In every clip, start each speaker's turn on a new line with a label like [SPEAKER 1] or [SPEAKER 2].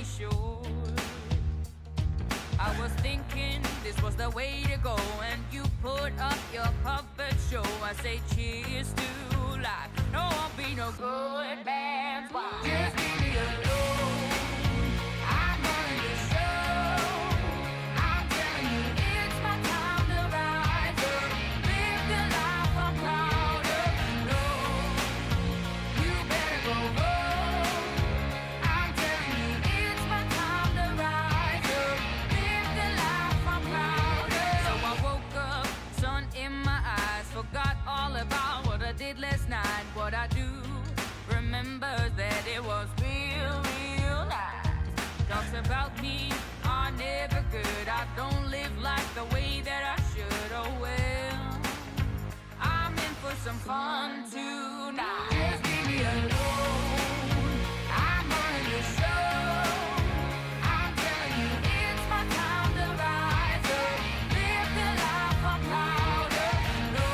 [SPEAKER 1] sure. I was thinking this was the way to go, and you put up your puppet show. I say cheers to life. No, won't be no good bands. Just leave me alone. I'm running the show. I'm telling you, it's my time to rise up. Live the life I'm proud of. No, you better go home. I'm telling you, it's my time to rise up. Live the life I'm proud of. So I woke up, sun in my eyes, forgot all about what I did last night. What I do remember that it was real, real nice. Talks about me are never good. I don't live like the way that I should. Oh well, I'm in for some fun tonight. Just leave me alone. I'm running the show. I'm telling you, it's my time to rise up. Live the life I'm proud of. No,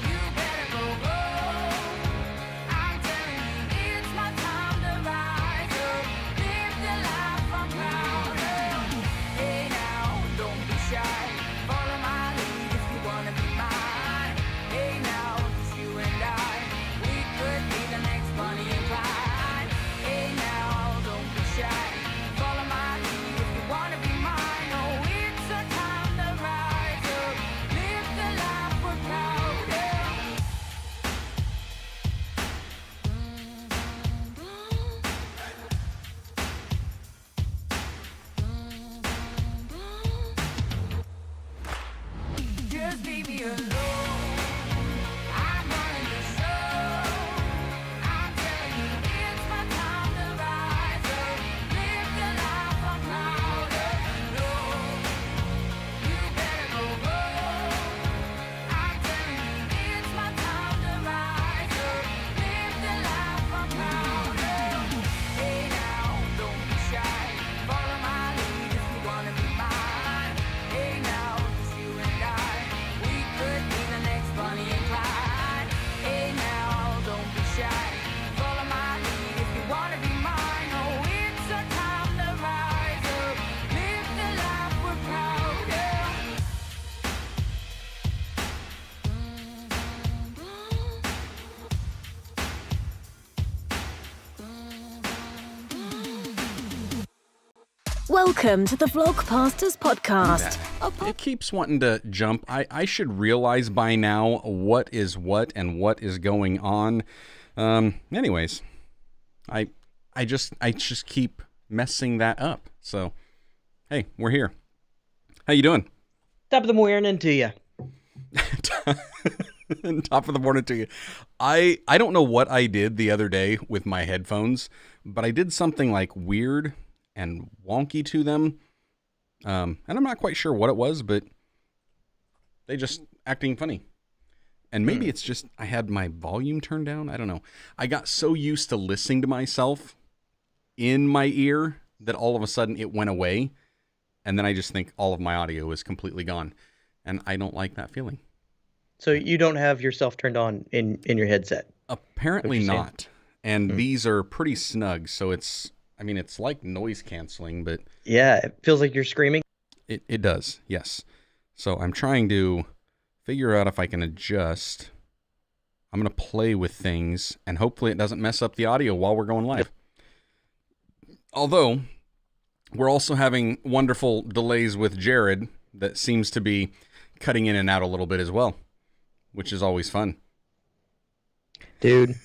[SPEAKER 1] you better go home. I'm telling you, it's my time to rise up. Live the life I'm proud of. Hey now, don't be shy. Follow my lead if you wanna be mine. Hey now, it's you and I. We could be the next Bonnie and Clyde. Hey now, don't be shy. Follow my lead if you wanna be mine. Oh, it's a time to rise up. Live the life we're proud of. Just leave me alone. I'm running the show. I'm telling you, it's my time to rise up. Live the life I'm proud of. No, you better go home. I'm telling you, it's my time to rise up. Live the life I'm proud of. Hey now, don't be shy. Follow my lead if you wanna be mine. Hey now, it's you and I. We could be the next Bonnie and Clyde. Hey now, don't be shy. Follow my lead if you wanna be mine. Oh, it's a time to rise up. Live the life we're proud of.
[SPEAKER 2] Welcome to the Vlogpasters Podcast.
[SPEAKER 3] It keeps wanting to jump. I should realize by now what is what and what is going on. Anyways, I just keep messing that up. So, hey, we're here. How you doing?
[SPEAKER 4] Top of the morning to you.
[SPEAKER 3] Top of the morning to you. I don't know what I did the other day with my headphones, but I did something like weird and wonky to them. And I'm not quite sure what it was, but they just acting funny. And maybe it's just I had my volume turned down. I don't know. I got so used to listening to myself in my ear that all of a sudden it went away. And then I just think all of my audio is completely gone. And I don't like that feeling.
[SPEAKER 4] So you don't have yourself turned on in your headset?
[SPEAKER 3] Apparently
[SPEAKER 4] What you're
[SPEAKER 3] not. And these are pretty snug, so it's like noise canceling, but
[SPEAKER 4] Yeah, it feels like you're screaming.
[SPEAKER 3] it does, yes. So I'm trying to figure out if I can adjust. I'm going to play with things, and hopefully it doesn't mess up the audio while we're going live. Although, we're also having wonderful delays with Jarrod that seems to be cutting in and out a little bit as well, which is always fun.
[SPEAKER 4] Dude.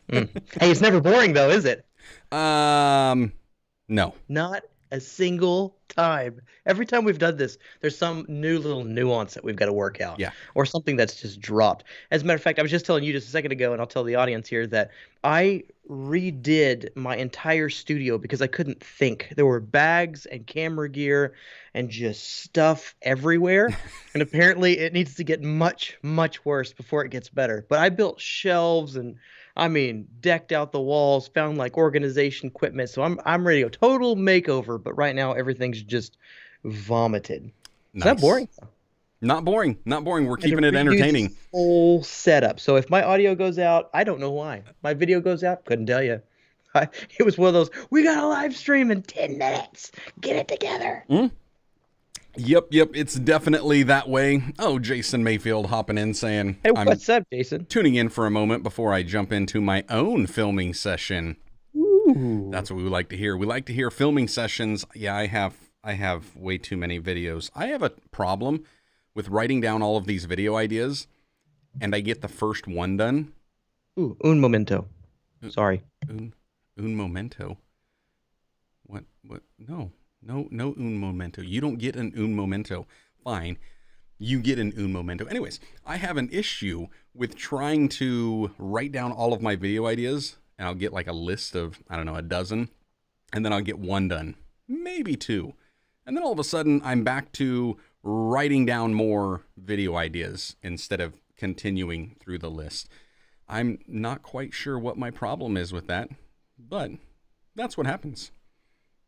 [SPEAKER 4] Hey, it's never boring though, is it?
[SPEAKER 3] No.
[SPEAKER 4] Not a single time. Every time we've done this, there's some new little nuance that we've got to work out.
[SPEAKER 3] Yeah.
[SPEAKER 4] Or something that's just dropped. As a matter of fact, I was just telling you just a second ago, and I'll tell the audience here, that I redid my entire studio because I couldn't think. There were bags and camera gear and just stuff everywhere. And apparently it needs to get much, much worse before it gets better. But I built shelves and decked out the walls, found like organization equipment. So I'm ready to go. Total makeover, but right now everything's just vomited. Nice. Is that boring?
[SPEAKER 3] Not boring. Not boring. We're keeping it entertaining.
[SPEAKER 4] Whole setup. So if my audio goes out, I don't know why. My video goes out, couldn't tell you. It was one of those, we got a live stream in 10 minutes. Get it together.
[SPEAKER 3] Yep. It's definitely that way. Oh, Jason Mayfield hopping in saying,
[SPEAKER 4] Hey,
[SPEAKER 3] I'm
[SPEAKER 4] what's up, Jason?
[SPEAKER 3] tuning in for a moment before I jump into my own filming session.
[SPEAKER 4] Ooh.
[SPEAKER 3] That's what we like to hear. We like to hear filming sessions. Yeah, I have way too many videos. I have a problem with writing down all of these video ideas, and I get the first one done.
[SPEAKER 4] Ooh, un momento. Sorry.
[SPEAKER 3] Un momento. What? No, un momento. You don't get an un momento. Fine. You get an un momento. Anyways, I have an issue with trying to write down all of my video ideas, and I'll get like a list of, I don't know, a dozen, and then I'll get one done, maybe two. And then all of a sudden, I'm back to writing down more video ideas instead of continuing through the list. I'm not quite sure what my problem is with that, but that's what happens.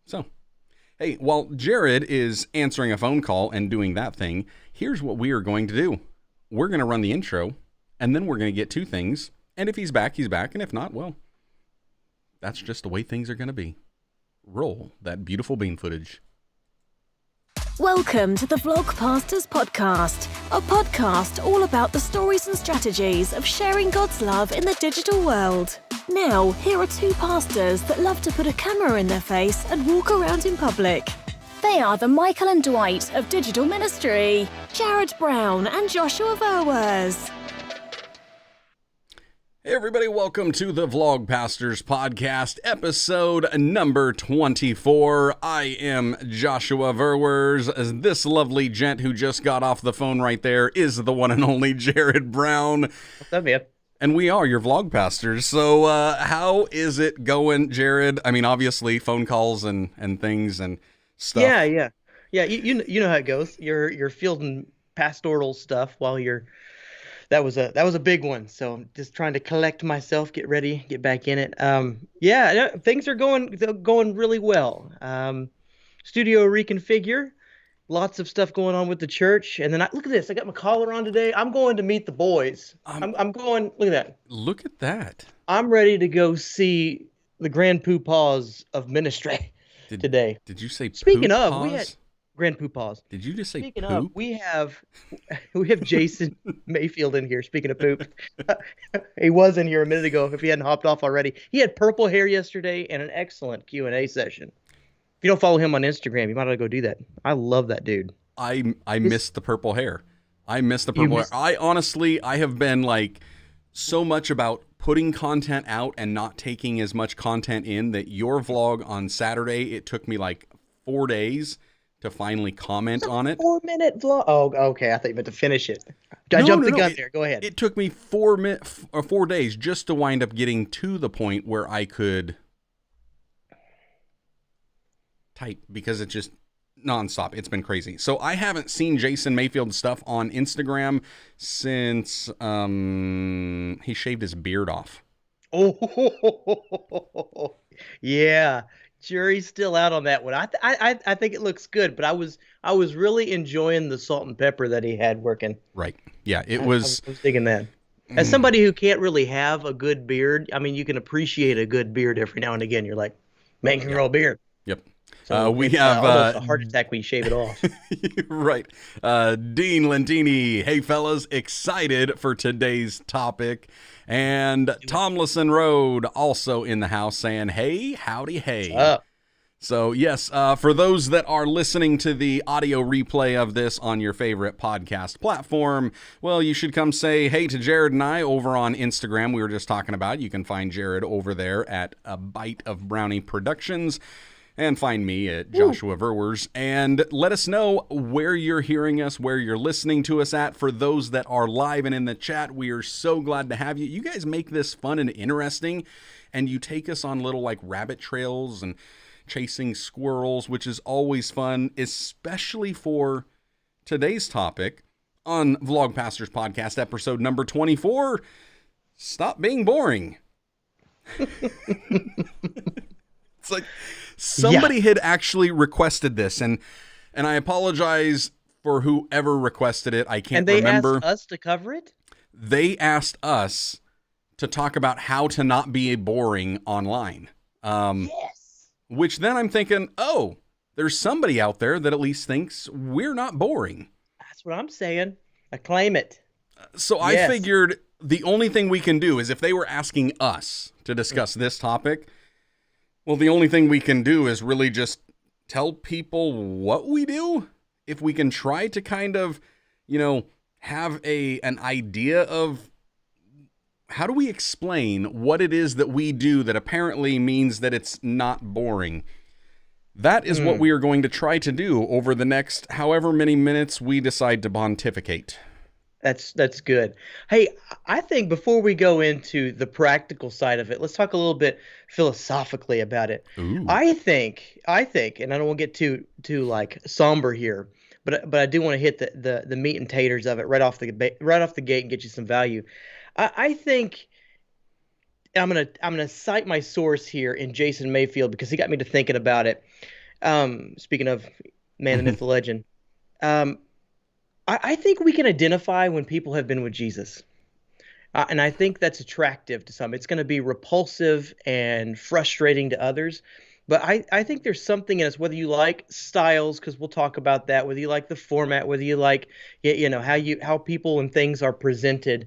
[SPEAKER 3] So, hey, while Jarrod is answering a phone call and doing that thing, here's what we are going to do. We're going to run the intro, and then we're going to get to things. And if he's back, he's back. And if not, well, that's just the way things are going to be. Roll that beautiful bean footage.
[SPEAKER 2] Welcome to the Vlogpastors Podcast, a podcast all about the stories and strategies of sharing God's love in the digital world. Now, here are two pastors that love to put a camera in their face and walk around in public. They are the Michael and Dwight of digital ministry, Jarrod Brown and Joshua Verwers.
[SPEAKER 3] Hey everybody, welcome to the Vlogpastors Podcast, episode number 24. I am Joshua Verwers. This lovely gent who just got off the phone right there is the one and only Jarrod Brown.
[SPEAKER 4] What's up, man?
[SPEAKER 3] And we are your Vlogpastors. So how is it going, Jarrod? I mean, obviously, phone calls and things and stuff.
[SPEAKER 4] Yeah. You know how it goes. You're fielding pastoral stuff while you're. That was a big one. So I'm just trying to collect myself, get ready, get back in it. Things are going really well. Studio reconfigure, lots of stuff going on with the church. And then look at this. I got my collar on today. I'm going to meet the boys. I'm going. Look at that.
[SPEAKER 3] Look at that.
[SPEAKER 4] I'm ready to go see the grand poopahs of ministry today.
[SPEAKER 3] Did you say
[SPEAKER 4] Speaking of,
[SPEAKER 3] poop-paws?
[SPEAKER 4] we had grand poopahs.
[SPEAKER 3] Did you just say
[SPEAKER 4] Speaking
[SPEAKER 3] poop?
[SPEAKER 4] of, we have Jason Mayfield in here. Speaking of poop, he was in here a minute ago. If he hadn't hopped off already, he had purple hair yesterday and an excellent Q&A session. If you don't follow him on Instagram, you might want to go do that. I love that dude.
[SPEAKER 3] I missed the purple hair. I missed the purple hair. I have been like so much about putting content out and not taking as much content in that your vlog on Saturday, it took me like 4 days to finally comment on it.
[SPEAKER 4] 4-minute vlog. Oh, okay. I thought you meant to finish it. I jumped the gun there. Go ahead.
[SPEAKER 3] It took me 4 days just to wind up getting to the point where I could type because it's just nonstop. It's been crazy. So I haven't seen Jason Mayfield's stuff on Instagram since he shaved his beard off.
[SPEAKER 4] Oh, yeah. Jury's still out on that one. I think it looks good, but I was really enjoying the salt and pepper that he had working.
[SPEAKER 3] Right. Yeah, I was
[SPEAKER 4] digging that. As somebody who can't really have a good beard, I mean, you can appreciate a good beard every now and again. You're like, man can grow a beard.
[SPEAKER 3] Yep.
[SPEAKER 4] So
[SPEAKER 3] we have
[SPEAKER 4] almost a heart attack when you shave it off.
[SPEAKER 3] Right. Dean Lentini. Hey, fellas, excited for today's topic. And Tomlinson Road also in the house saying, hey, howdy, hey.
[SPEAKER 4] What's up?
[SPEAKER 3] So, yes, for those that are listening to the audio replay of this on your favorite podcast platform, well, you should come say hey to Jarrod and I over on Instagram. We were just talking about. You can find Jarrod over there at A Bite of Brownie Productions. And find me at Joshua Verwers. And let us know where you're hearing us, where you're listening to us at. For those that are live and in the chat, we are so glad to have you. You guys make this fun and interesting. And you take us on little like rabbit trails and chasing squirrels, which is always fun, especially for today's topic on Vlogpastors Podcast, episode number 24. Stop being boring. It's like somebody had actually requested this, and I apologize for whoever requested it. I can't remember.
[SPEAKER 4] And they asked us to cover it?
[SPEAKER 3] They asked us to talk about how to not be boring online.
[SPEAKER 4] Yes.
[SPEAKER 3] Which then I'm thinking, oh, there's somebody out there that at least thinks we're not boring.
[SPEAKER 4] That's what I'm saying. I claim it.
[SPEAKER 3] So I
[SPEAKER 4] Yes.
[SPEAKER 3] figured the only thing we can do is if they were asking us to discuss this topic, well, the only thing we can do is really just tell people what we do. If we can try to kind of, have an idea of how do we explain what it is that we do that apparently means that it's not boring. That is what we are going to try to do over the next however many minutes we decide to pontificate.
[SPEAKER 4] That's good. Hey, I think before we go into the practical side of it, let's talk a little bit philosophically about it.
[SPEAKER 3] Ooh.
[SPEAKER 4] I think, and I don't want to get too like somber here, but I do want to hit the meat and taters of it right off the gate and get you some value. I think I'm gonna cite my source here in Jason Mayfield because he got me to thinking about it. Speaking of man, the myth, the legend. I think we can identify when people have been with Jesus. And I think that's attractive to some. It's going to be repulsive and frustrating to others. But I think there's something in us, whether you like styles, because we'll talk about that, whether you like the format, whether you like, how people and things are presented.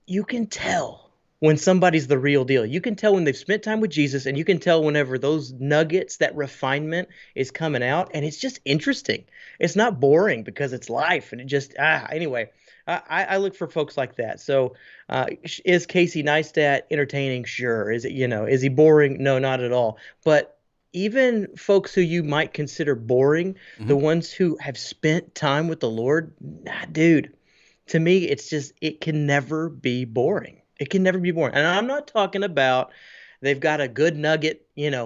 [SPEAKER 4] You can tell when somebody's the real deal. You can tell when they've spent time with Jesus, and you can tell whenever those nuggets, that refinement is coming out, and it's just interesting. It's not boring because it's life, and it just, anyway, I look for folks like that. So is Casey Neistat entertaining? Sure. Is it, is he boring? No, not at all. But even folks who you might consider boring, the ones who have spent time with the Lord, dude, to me, it's just, it can never be boring. It can never be boring. And I'm not talking about they've got a good nugget,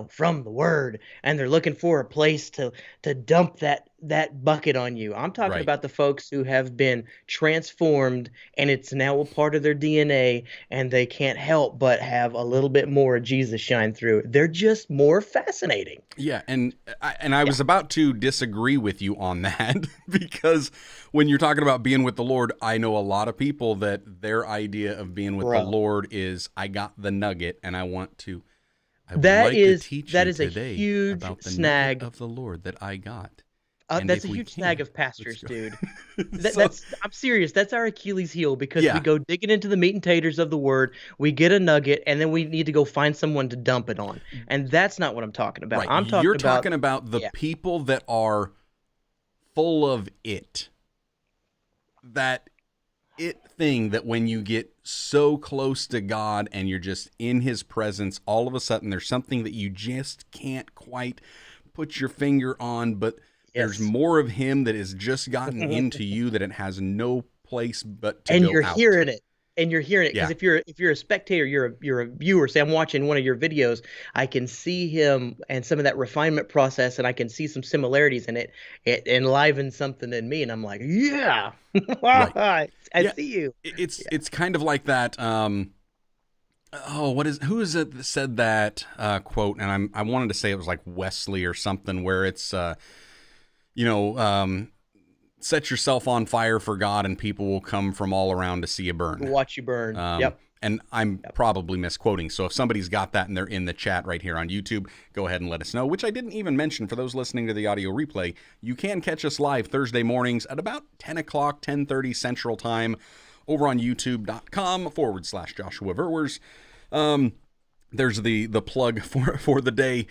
[SPEAKER 4] from the word, and they're looking for a place to dump that bucket on you. I'm talking about the folks who have been transformed, and it's now a part of their DNA, and they can't help but have a little bit more of Jesus shine through. They're just more fascinating.
[SPEAKER 3] Yeah, and I was about to disagree with you on that because when you're talking about being with the Lord, I know a lot of people that their idea of being with the Lord is I got the nugget and I would like to teach you today
[SPEAKER 4] a huge
[SPEAKER 3] about the
[SPEAKER 4] snag
[SPEAKER 3] nugget of the Lord that I got.
[SPEAKER 4] That's a huge snag of pastors, dude. I'm serious. That's our Achilles heel because we go digging into the meat and taters of the word. We get a nugget, and then we need to go find someone to dump it on. And that's not what I'm talking about.
[SPEAKER 3] Right. You're talking about the people that are full of it. That it thing that when you get so close to God and you're just in his presence, all of a sudden there's something that you just can't quite put your finger on, but there's more of him that has just gotten into you that it has no place but to go out.
[SPEAKER 4] And you're hearing it. Because if you're a spectator, you're a viewer. Say I'm watching one of your videos, I can see him and some of that refinement process, and I can see some similarities in it. It enlivens something in me, and I'm like, yeah, I see you.
[SPEAKER 3] It's kind of like that. Who is it that said that quote? And I wanted to say it was like Wesley or something, where it's set yourself on fire for God and people will come from all around to see you burn.
[SPEAKER 4] Watch you burn.
[SPEAKER 3] And I'm probably misquoting. So if somebody's got that and they're in the chat right here on YouTube, go ahead and let us know, which I didn't even mention for those listening to the audio replay. You can catch us live Thursday mornings at about 10 o'clock, 10:30 Central Time over on youtube.com/Joshua Verwers. There's the plug for the day.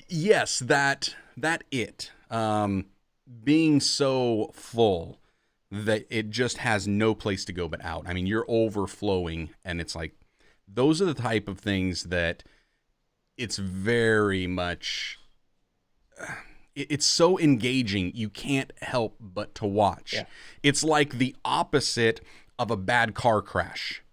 [SPEAKER 3] Yes, that it. Being so full that it just has no place to go but out. I mean, you're overflowing, and it's like, those are the type of things that it's very much, it's so engaging, you can't help but to watch. Yeah. It's like the opposite of a bad car crash.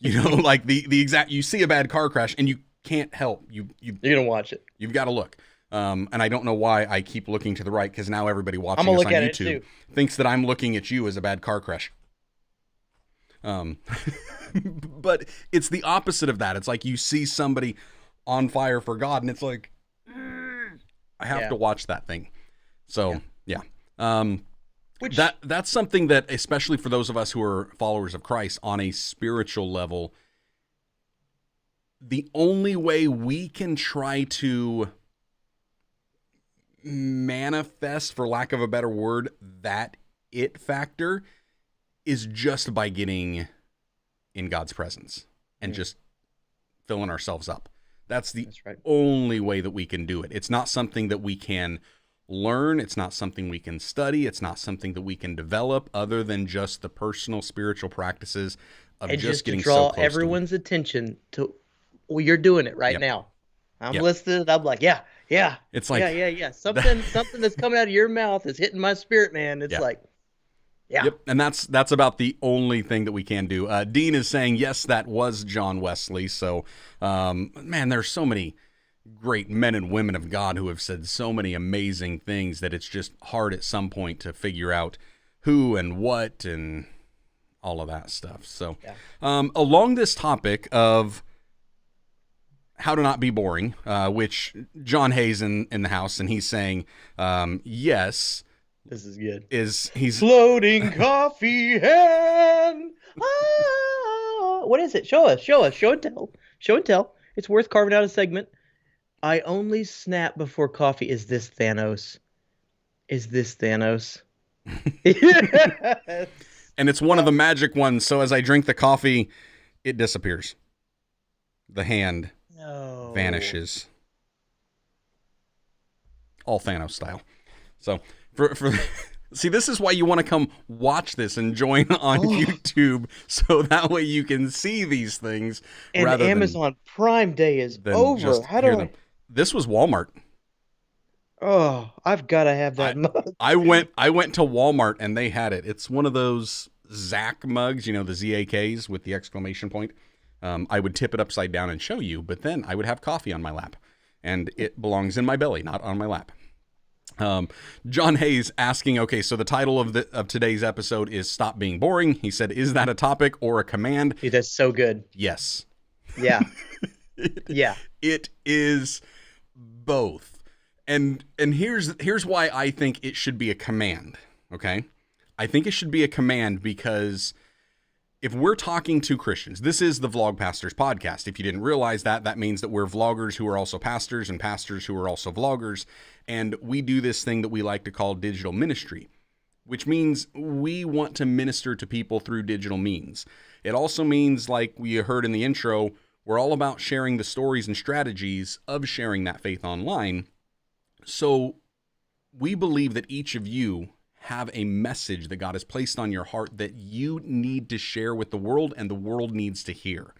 [SPEAKER 3] Like the exact, you see a bad car crash and you can't help. You're
[SPEAKER 4] going to watch it.
[SPEAKER 3] You've got to look. And I don't know why I keep looking to the right, because now everybody watching us on YouTube thinks that I'm looking at you as a bad car crash. But it's the opposite of that. It's like you see somebody on fire for God, and it's like, I have to watch that thing. So, that's something that, especially for those of us who are followers of Christ on a spiritual level, the only way we can try to manifest, for lack of a better word, that it factor is just by getting in God's presence and just filling ourselves up. That's right. Only way that we can do it. It's not something that we can learn. It's not something we can study. It's not something that we can develop other than just the personal spiritual practices of
[SPEAKER 4] and
[SPEAKER 3] just getting
[SPEAKER 4] to draw
[SPEAKER 3] so close
[SPEAKER 4] everyone's attention to, well, you're doing it right now. I'm listening. I'm like, yeah.
[SPEAKER 3] It's like,
[SPEAKER 4] yeah. Something that's coming out of your mouth is hitting my spirit, man. It's like, yeah.
[SPEAKER 3] Yep, and that's about the only thing that we can do. Dean is saying, yes, that was John Wesley. So, man, there's so many great men and women of God who have said so many amazing things that it's just hard at some point to figure out who and what and all of that stuff. So, along this topic of how to not be boring, which John Hayes in the house, and he's saying, yes.
[SPEAKER 4] This is good.
[SPEAKER 3] He's
[SPEAKER 4] floating coffee hand. What is it? Show us. Show and tell. It's worth carving out a segment. I only snap before coffee. Is this Thanos?
[SPEAKER 3] Yes. And it's one of the magic ones. So as I drink the coffee, it disappears. The hand vanishes. All Thanos style. So for see, this is why you want to come watch this and join on YouTube, so that way you can see these things.
[SPEAKER 4] And
[SPEAKER 3] rather
[SPEAKER 4] Amazon Prime Day is over. How do I?
[SPEAKER 3] This was Walmart.
[SPEAKER 4] Oh, I've got to have that mug.
[SPEAKER 3] I went to Walmart and they had it. It's one of those Zach mugs, the ZAKs with the exclamation point. I would tip it upside down and show you, but then I would have coffee on my lap, and it belongs in my belly, not on my lap. John Hayes asking, okay, so the title of today's episode is Stop Being Boring. He said, is that a topic or a command?
[SPEAKER 4] Dude, that's so good.
[SPEAKER 3] Yes.
[SPEAKER 4] Yeah.
[SPEAKER 3] It is both. And here's why I think it should be a command, okay? I think it should be a command because if we're talking to Christians, this is the Vlog Pastors podcast. If you didn't realize that, that means that we're vloggers who are also pastors and pastors who are also vloggers. And we do this thing that we like to call digital ministry, which means we want to minister to people through digital means. It also means, like we heard in the intro, we're all about sharing the stories and strategies of sharing that faith online. So we believe that each of you have a message that God has placed on your heart that you need to share with the world and the world needs to hear.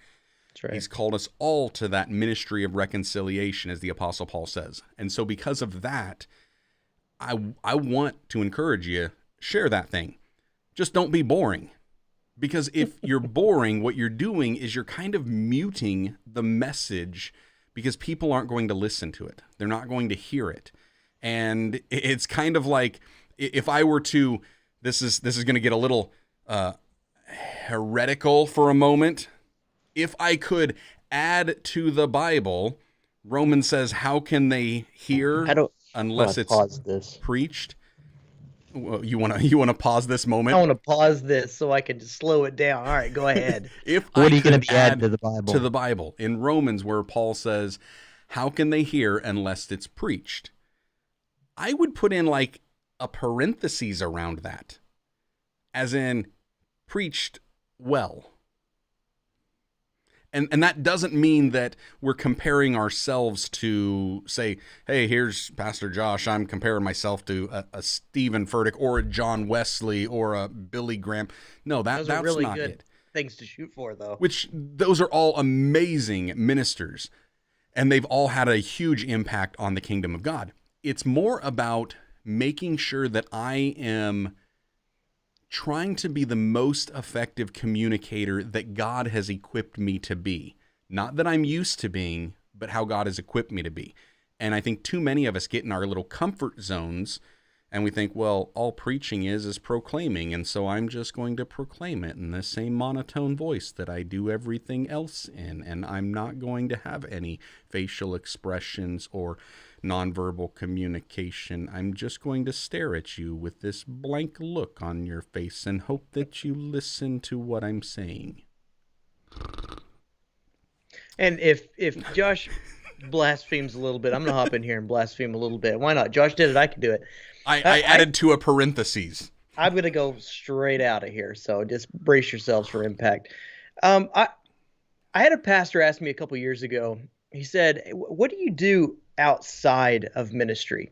[SPEAKER 3] That's right. He's called us all to that ministry of reconciliation, as the Apostle Paul says. And so because of that, I want to encourage you, share that thing. Just don't be boring. Because if you're boring, what you're doing is you're kind of muting the message because people aren't going to listen to it. They're not going to hear it. And it's kind of like, if I were to, this is going to get a little heretical for a moment. If I could add to the Bible, Romans says, how can they hear unless it's preached? Well, you want to pause this moment?
[SPEAKER 4] I want to pause this so I can just slow it down. All right, go ahead.
[SPEAKER 3] What are you going to add to the Bible? To the Bible in Romans, where Paul says, how can they hear unless it's preached? I would put in like a parenthesis around that, as in preached well. And that doesn't mean that we're comparing ourselves to, say, hey, here's Pastor Josh. I'm comparing myself to a Stephen Furtick or a John Wesley or a Billy Graham. No, that's
[SPEAKER 4] really
[SPEAKER 3] not
[SPEAKER 4] good
[SPEAKER 3] it.
[SPEAKER 4] Things to shoot for, though.
[SPEAKER 3] Which those are all amazing ministers, and they've all had a huge impact on the kingdom of God. It's more about making sure that I am trying to be the most effective communicator that God has equipped me to be. Not that I'm used to being, but how God has equipped me to be. And I think too many of us get in our little comfort zones and we think, well, all preaching is proclaiming, and so I'm just going to proclaim it in the same monotone voice that I do everything else in, and I'm not going to have any facial expressions or nonverbal communication. I'm just going to stare at you with this blank look on your face and hope that you listen to what I'm saying.
[SPEAKER 4] And if Josh blasphemes a little bit, I'm gonna hop in here and blaspheme a little bit. Why not? Josh did it. I can do it.
[SPEAKER 3] I added to a parentheses.
[SPEAKER 4] I'm gonna go straight out of here. So just brace yourselves for impact. I had a pastor ask me a couple years ago. He said, "What do you do outside of ministry?"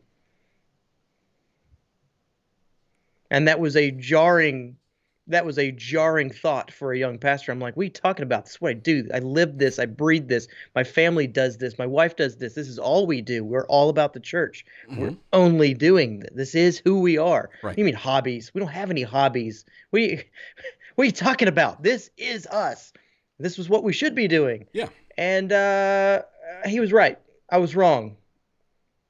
[SPEAKER 4] And that was a jarring thought for a young pastor. I'm like, what are you talking about? This is what I do. I live this. I breathe this. My family does this. My wife does this. This is all we do. We're all about the church. We're only doing this. This is who we are.
[SPEAKER 3] Right.
[SPEAKER 4] What do you mean hobbies? We don't have any hobbies. What are you talking about? This is us. This was what we should be doing.
[SPEAKER 3] Yeah.
[SPEAKER 4] And he was right. I was wrong.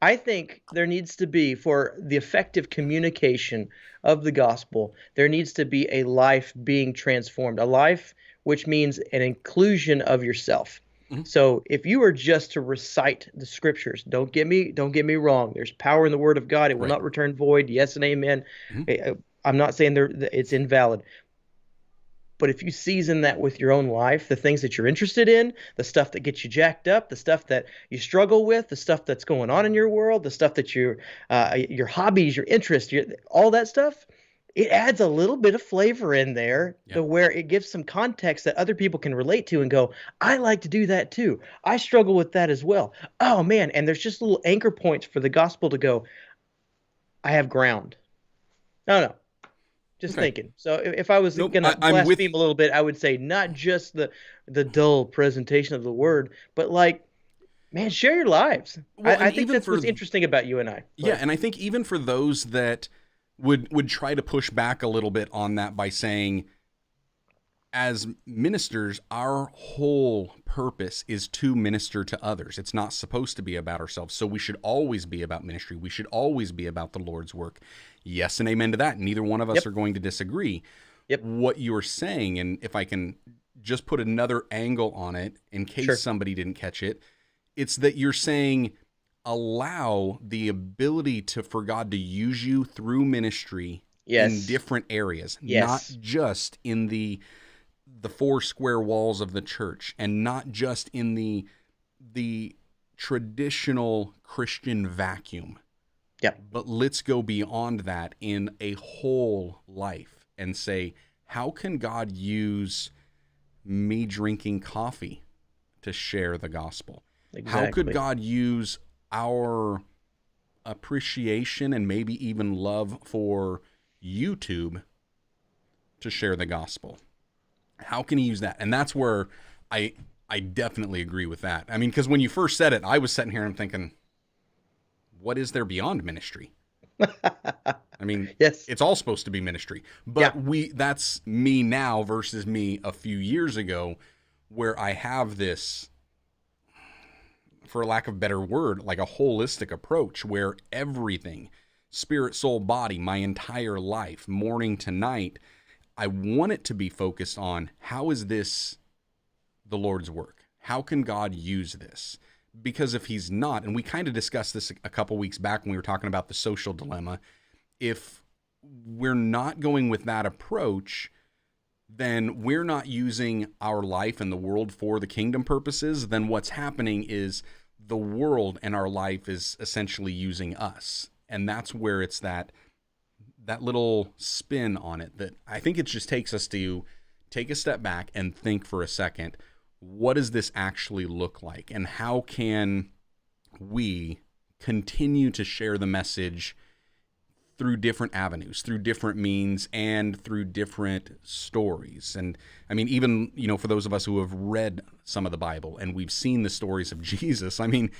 [SPEAKER 4] I think there needs to be, for the effective communication of the gospel, there needs to be a life being transformed, a life which means an inclusion of yourself. So if you are just to recite the scriptures, don't get me wrong. There's power in the word of God. It will not return void. Yes and amen. I'm not saying it's invalid. But if you season that with your own life, the things that you're interested in, the stuff that gets you jacked up, the stuff that you struggle with, the stuff that's going on in your world, the stuff that your hobbies, your interests, all that stuff, it adds a little bit of flavor in there to where it gives some context that other people can relate to and go, I like to do that too. I struggle with that as well. Oh man. And there's just little anchor points for the gospel to go, I have ground. No. Just thinking. So if I was going to blaspheme a little bit, I would say not just the dull presentation of the word, but like, man, share your lives. Well, I think that's what's interesting about you and I.
[SPEAKER 3] Yeah, and I think even for those that would try to push back a little bit on that by saying, as ministers, our whole purpose is to minister to others. It's not supposed to be about ourselves. So we should always be about ministry. We should always be about the Lord's work. Yes and amen to that. Neither one of us are going to disagree. What you're saying, and if I can just put another angle on it in case somebody didn't catch it, it's that you're saying allow the ability for God to use you through ministry in different areas, not just in the four square walls of the church, and not just in the traditional Christian vacuum. But let's go beyond that in a whole life and say, how can God use me drinking coffee to share the gospel? How could God use our appreciation and maybe even love for YouTube to share the gospel? How can he use that? And that's where I definitely agree with that. I mean, because when you first said it, I was sitting here and thinking, what is there beyond ministry? I mean, it's all supposed to be ministry. But that's me now versus me a few years ago, where I have this, for lack of a better word, like a holistic approach where everything, spirit, soul, body, my entire life, morning to night, I want it to be focused on how is this the Lord's work? How can God use this? Because if he's not, and we kind of discussed this a couple weeks back when we were talking about the social dilemma, if we're not going with that approach, then we're not using our life and the world for the kingdom purposes. Then what's happening is the world and our life is essentially using us. And that's where it's that little spin on it that I think it just takes us to take a step back and think for a second, what does this actually look like? And how can we continue to share the message through different avenues, through different means, and through different stories? And I mean, even, for those of us who have read some of the Bible and we've seen the stories of Jesus, I mean,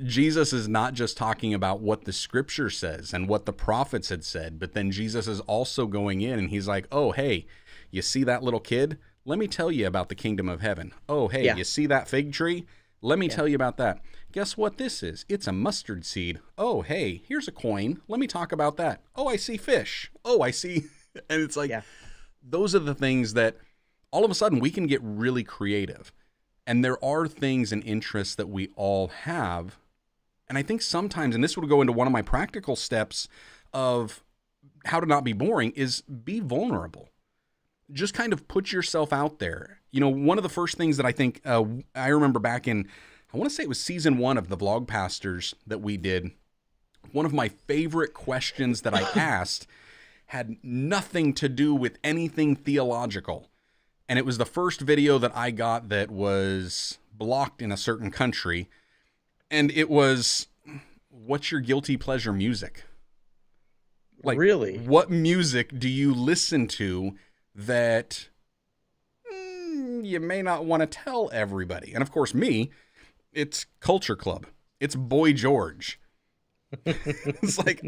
[SPEAKER 3] Jesus is not just talking about what the scripture says and what the prophets had said, but then Jesus is also going in and he's like, oh, hey, you see that little kid? Let me tell you about the kingdom of heaven. Oh, hey, you see that fig tree? Let me tell you about that. Guess what this is? It's a mustard seed. Oh, hey, here's a coin. Let me talk about that. Oh, I see fish. Oh, I see. And it's like, those are the things that all of a sudden we can get really creative. And there are things and interests that we all have. And I think sometimes, and this would go into one of my practical steps of how to not be boring, is be vulnerable. just kind of put yourself out there. You know, one of the first things that I think I remember back in, I want to say it was season 1 of the Vlog Pastors that we did. One of my favorite questions that I asked had nothing to do with anything theological. And it was the first video that I got that was blocked in a certain country. And it was, what's your guilty pleasure music? Like,
[SPEAKER 4] really?
[SPEAKER 3] What music do you listen to that you may not want to tell everybody? And of course, me, it's Culture Club. It's Boy George. It's like,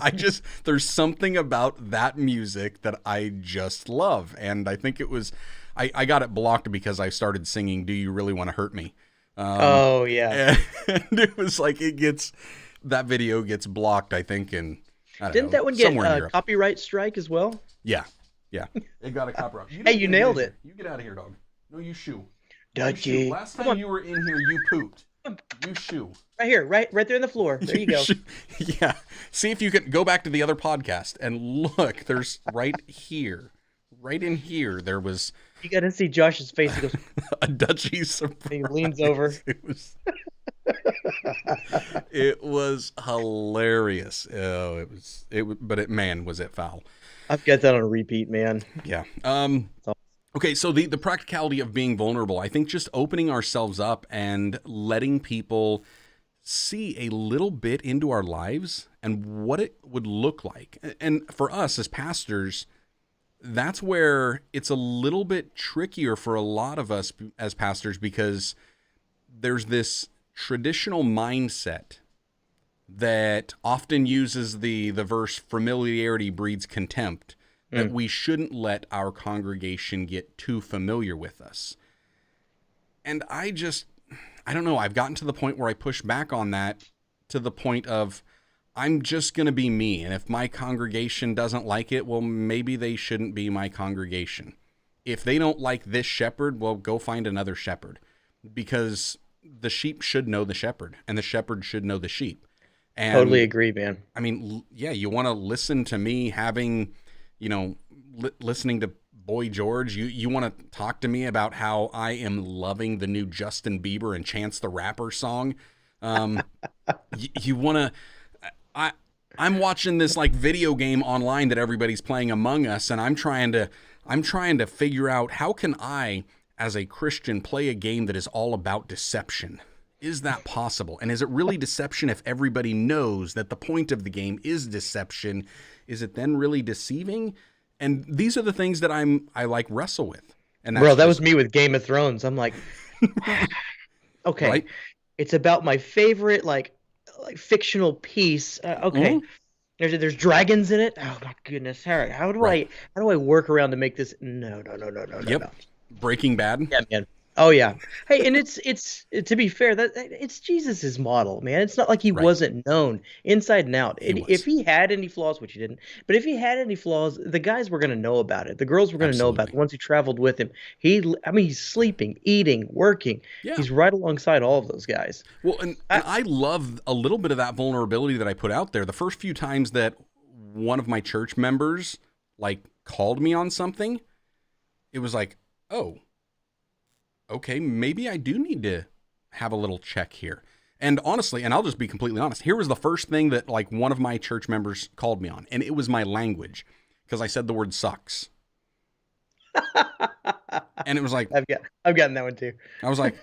[SPEAKER 3] there's something about that music that I just love. And I think it was, I got it blocked because I started singing Do You Really Want to Hurt Me?
[SPEAKER 4] Oh, yeah.
[SPEAKER 3] And it was like, that video gets blocked, I think, in, I don't
[SPEAKER 4] Didn't
[SPEAKER 3] know,
[SPEAKER 4] that one get
[SPEAKER 3] somewhere in
[SPEAKER 4] a
[SPEAKER 3] Europe.
[SPEAKER 4] copyright strike as well?
[SPEAKER 3] Yeah. It got a copyright.
[SPEAKER 4] Hey, you nailed it.
[SPEAKER 3] You get out of here, dog. No, you shoo.
[SPEAKER 4] Dutchie.
[SPEAKER 3] Last time you were in here, you pooped. You shoo.
[SPEAKER 4] Right here, right there on the floor. There you go.
[SPEAKER 3] Yeah. See if you can go back to the other podcast and look. There's right in here, there was.
[SPEAKER 4] You got to see Josh's face. He goes,
[SPEAKER 3] a Dutchie surprise.
[SPEAKER 4] He leans over.
[SPEAKER 3] It was hilarious. Oh, man, was it foul.
[SPEAKER 4] I've got that on a repeat, man.
[SPEAKER 3] Yeah. Okay, so the practicality of being vulnerable, I think just opening ourselves up and letting people see a little bit into our lives and what it would look like. And for us as pastors, that's where it's a little bit trickier for a lot of us as pastors, because there's this traditional mindset that often uses the verse familiarity breeds contempt, that we shouldn't let our congregation get too familiar with us. And I don't know, I've gotten to the point where I push back on that, to the point of, I'm just going to be me. And if my congregation doesn't like it, well, maybe they shouldn't be my congregation. If they don't like this shepherd, well, go find another shepherd, because the sheep should know the shepherd and the shepherd should know the sheep. And
[SPEAKER 4] Totally agree, man.
[SPEAKER 3] I mean, yeah, you want to listen to me having, listening to Boy George. You want to talk to me about how I am loving the new Justin Bieber and Chance the Rapper song. You want to, I'm watching this like video game online that everybody's playing Among Us, and I'm trying to figure out, how can I, as a Christian, play a game that is all about deception? Is that possible? And is it really deception if everybody knows that the point of the game is deception? Is it then really deceiving? And these are the things that I like wrestle with. And that's
[SPEAKER 4] that was me with Game of Thrones. I'm like, okay,
[SPEAKER 3] right?
[SPEAKER 4] It's about my favorite like fictional piece. Okay, there's dragons in it. Oh my goodness, how do I work around to make this? No.
[SPEAKER 3] Yep. Breaking Bad.
[SPEAKER 4] Yeah, man. Oh yeah. Hey, and it's to be fair, that it's Jesus's model, man. It's not like he wasn't known inside and out. If he had any flaws, which he didn't, but if he had any flaws, the guys were going to know about it. The girls were going to know about it. The ones who traveled with him. He's sleeping, eating, working. Yeah. He's right alongside all of those guys.
[SPEAKER 3] Well, and I love a little bit of that vulnerability that I put out there. The first few times that one of my church members called me on something, it was like, oh, okay, maybe I do need to have a little check here. And honestly, and I'll just be completely honest, here was the first thing that one of my church members called me on, and it was my language, because I said the word sucks. And it was like,
[SPEAKER 4] I've gotten that one too.
[SPEAKER 3] I was like,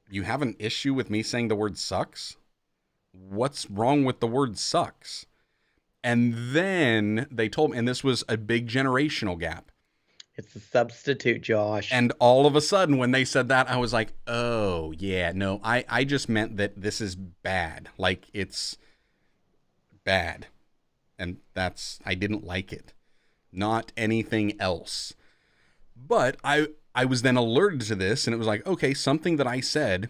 [SPEAKER 3] you have an issue with me saying the word sucks? What's wrong with the word sucks? And then they told me, and this was a big generational gap.
[SPEAKER 4] It's a substitute, Josh.
[SPEAKER 3] And all of a sudden, when they said that, I was like, oh, yeah, no, I just meant that this is bad. It's bad. And I didn't like it. Not anything else. But I was then alerted to this, and it was like, okay, something that I said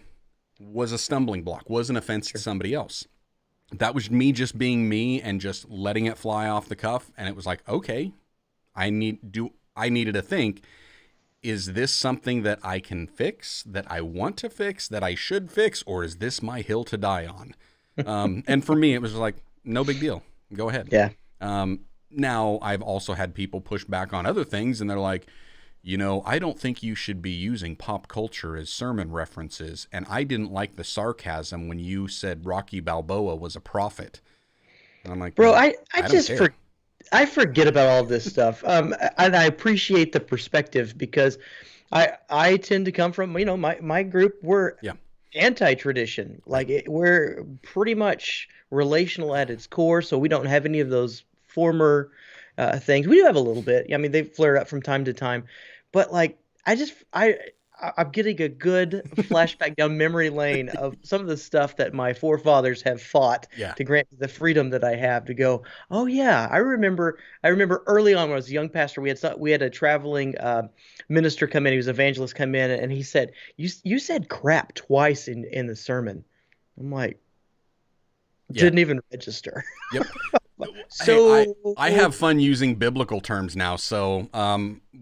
[SPEAKER 3] was a stumbling block, was an offense to somebody else. That was me just being me and just letting it fly off the cuff. And it was like, okay, I needed to think, is this something that I can fix, that I want to fix, that I should fix, or is this my hill to die on? And for me, it was like, no big deal. Go ahead.
[SPEAKER 4] Yeah.
[SPEAKER 3] Now, I've also had people push back on other things, and they're like, I don't think you should be using pop culture as sermon references, and I didn't like the sarcasm when you said Rocky Balboa was a prophet. And I'm like,
[SPEAKER 4] Bro,
[SPEAKER 3] "Well,
[SPEAKER 4] I
[SPEAKER 3] don't
[SPEAKER 4] just
[SPEAKER 3] care."
[SPEAKER 4] I forget about all this stuff. And I appreciate the perspective because I tend to come from, my group, we're
[SPEAKER 3] Yeah.
[SPEAKER 4] anti-tradition. Like we're pretty much relational at its core, so we don't have any of those former things. We do have a little bit. I mean, they flare up from time to time, but like I'm getting a good flashback down memory lane of some of the stuff that my forefathers have fought
[SPEAKER 3] Yeah.
[SPEAKER 4] to grant me the freedom that I have to go. Oh yeah, I remember. I remember early on when I was a young pastor, we had a traveling minister come in. He was an evangelist come in, and he said, "You said crap twice in the sermon." I'm like,
[SPEAKER 3] Yeah.
[SPEAKER 4] didn't even register.
[SPEAKER 3] Yep.
[SPEAKER 4] So
[SPEAKER 3] Hey, I have fun using biblical terms now. So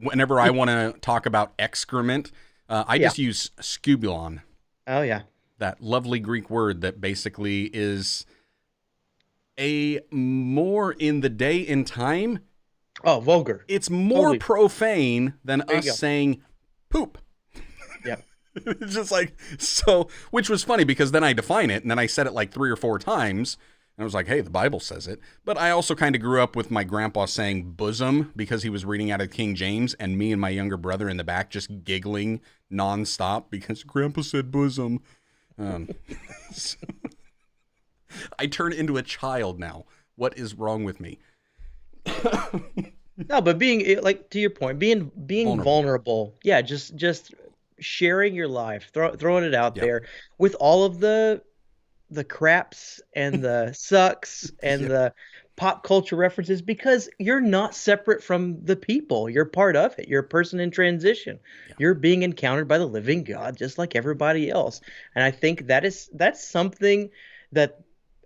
[SPEAKER 3] whenever I want to talk about excrement, I just use skubulon,
[SPEAKER 4] oh yeah,
[SPEAKER 3] that lovely Greek word that basically is a more in the day and time.
[SPEAKER 4] oh vulgar.
[SPEAKER 3] It's more
[SPEAKER 4] Totally.
[SPEAKER 3] profane than
[SPEAKER 4] There you
[SPEAKER 3] us
[SPEAKER 4] go.
[SPEAKER 3] saying poop.
[SPEAKER 4] Yeah.
[SPEAKER 3] It's just like, so, which was funny because then I define it and then I said it like 3 or 4 times. And I was like, hey, the Bible says it. But I also kind of grew up with my grandpa saying bosom because he was reading out of King James, and me and my younger brother in the back just giggling nonstop because grandpa said bosom. So I turn into a child now. What is wrong with me?
[SPEAKER 4] No, but being like to your point, being vulnerable. Yeah, just sharing your life, throwing it out
[SPEAKER 3] Yeah.
[SPEAKER 4] there with all of the craps and the sucks and the pop culture references, because you're not separate from the people. You're part of it. You're a person in transition.
[SPEAKER 3] Yeah.
[SPEAKER 4] You're being encountered by the living God just like everybody else. And I think that's something that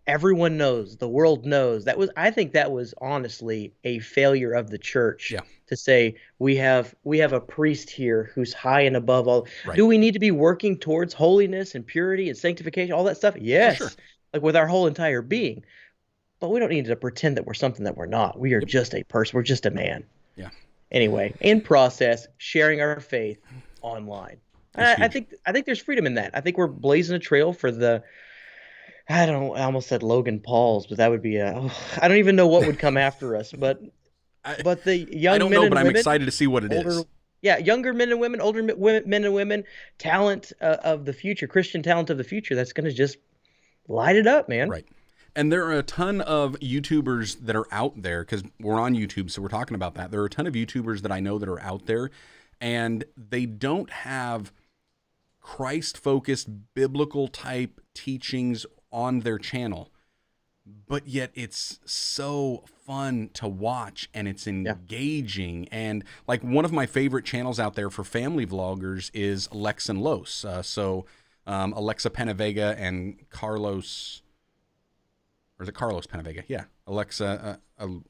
[SPEAKER 4] everyone knows, the world knows. I think that was honestly a failure of the church.
[SPEAKER 3] Yeah.
[SPEAKER 4] To say we have a priest here who's high and above all.
[SPEAKER 3] Right.
[SPEAKER 4] Do we need to be working towards holiness and purity and sanctification, all that stuff? Yes.
[SPEAKER 3] Sure.
[SPEAKER 4] Like with our whole entire being. But we don't need to pretend that we're something that we're not. We are just a person. We're just a man.
[SPEAKER 3] Yeah.
[SPEAKER 4] Anyway, in process, sharing our faith online.
[SPEAKER 3] That's
[SPEAKER 4] I
[SPEAKER 3] huge.
[SPEAKER 4] think there's freedom in that. I think we're blazing a trail for the I almost said Logan Pauls, but that would be I don't even know what would come after us, but the young
[SPEAKER 3] I don't
[SPEAKER 4] men
[SPEAKER 3] know,
[SPEAKER 4] and
[SPEAKER 3] but I'm
[SPEAKER 4] women,
[SPEAKER 3] excited to see what it is.
[SPEAKER 4] yeah, younger men and women, older men and women, talent of the future, Christian talent of the future, that's going to just light it up, man.
[SPEAKER 3] Right. And there are a ton of YouTubers that are out there, because we're on YouTube, so we're talking about that. There are a ton of YouTubers that I know that are out there, and they don't have Christ-focused, biblical-type teachings on their channel. But yet it's so fun to watch, and it's engaging. And like one of my favorite channels out there for family vloggers is Lex and Los. Alexa Penavega and Carlos, or is it Carlos Penavega? Yeah. Alexa and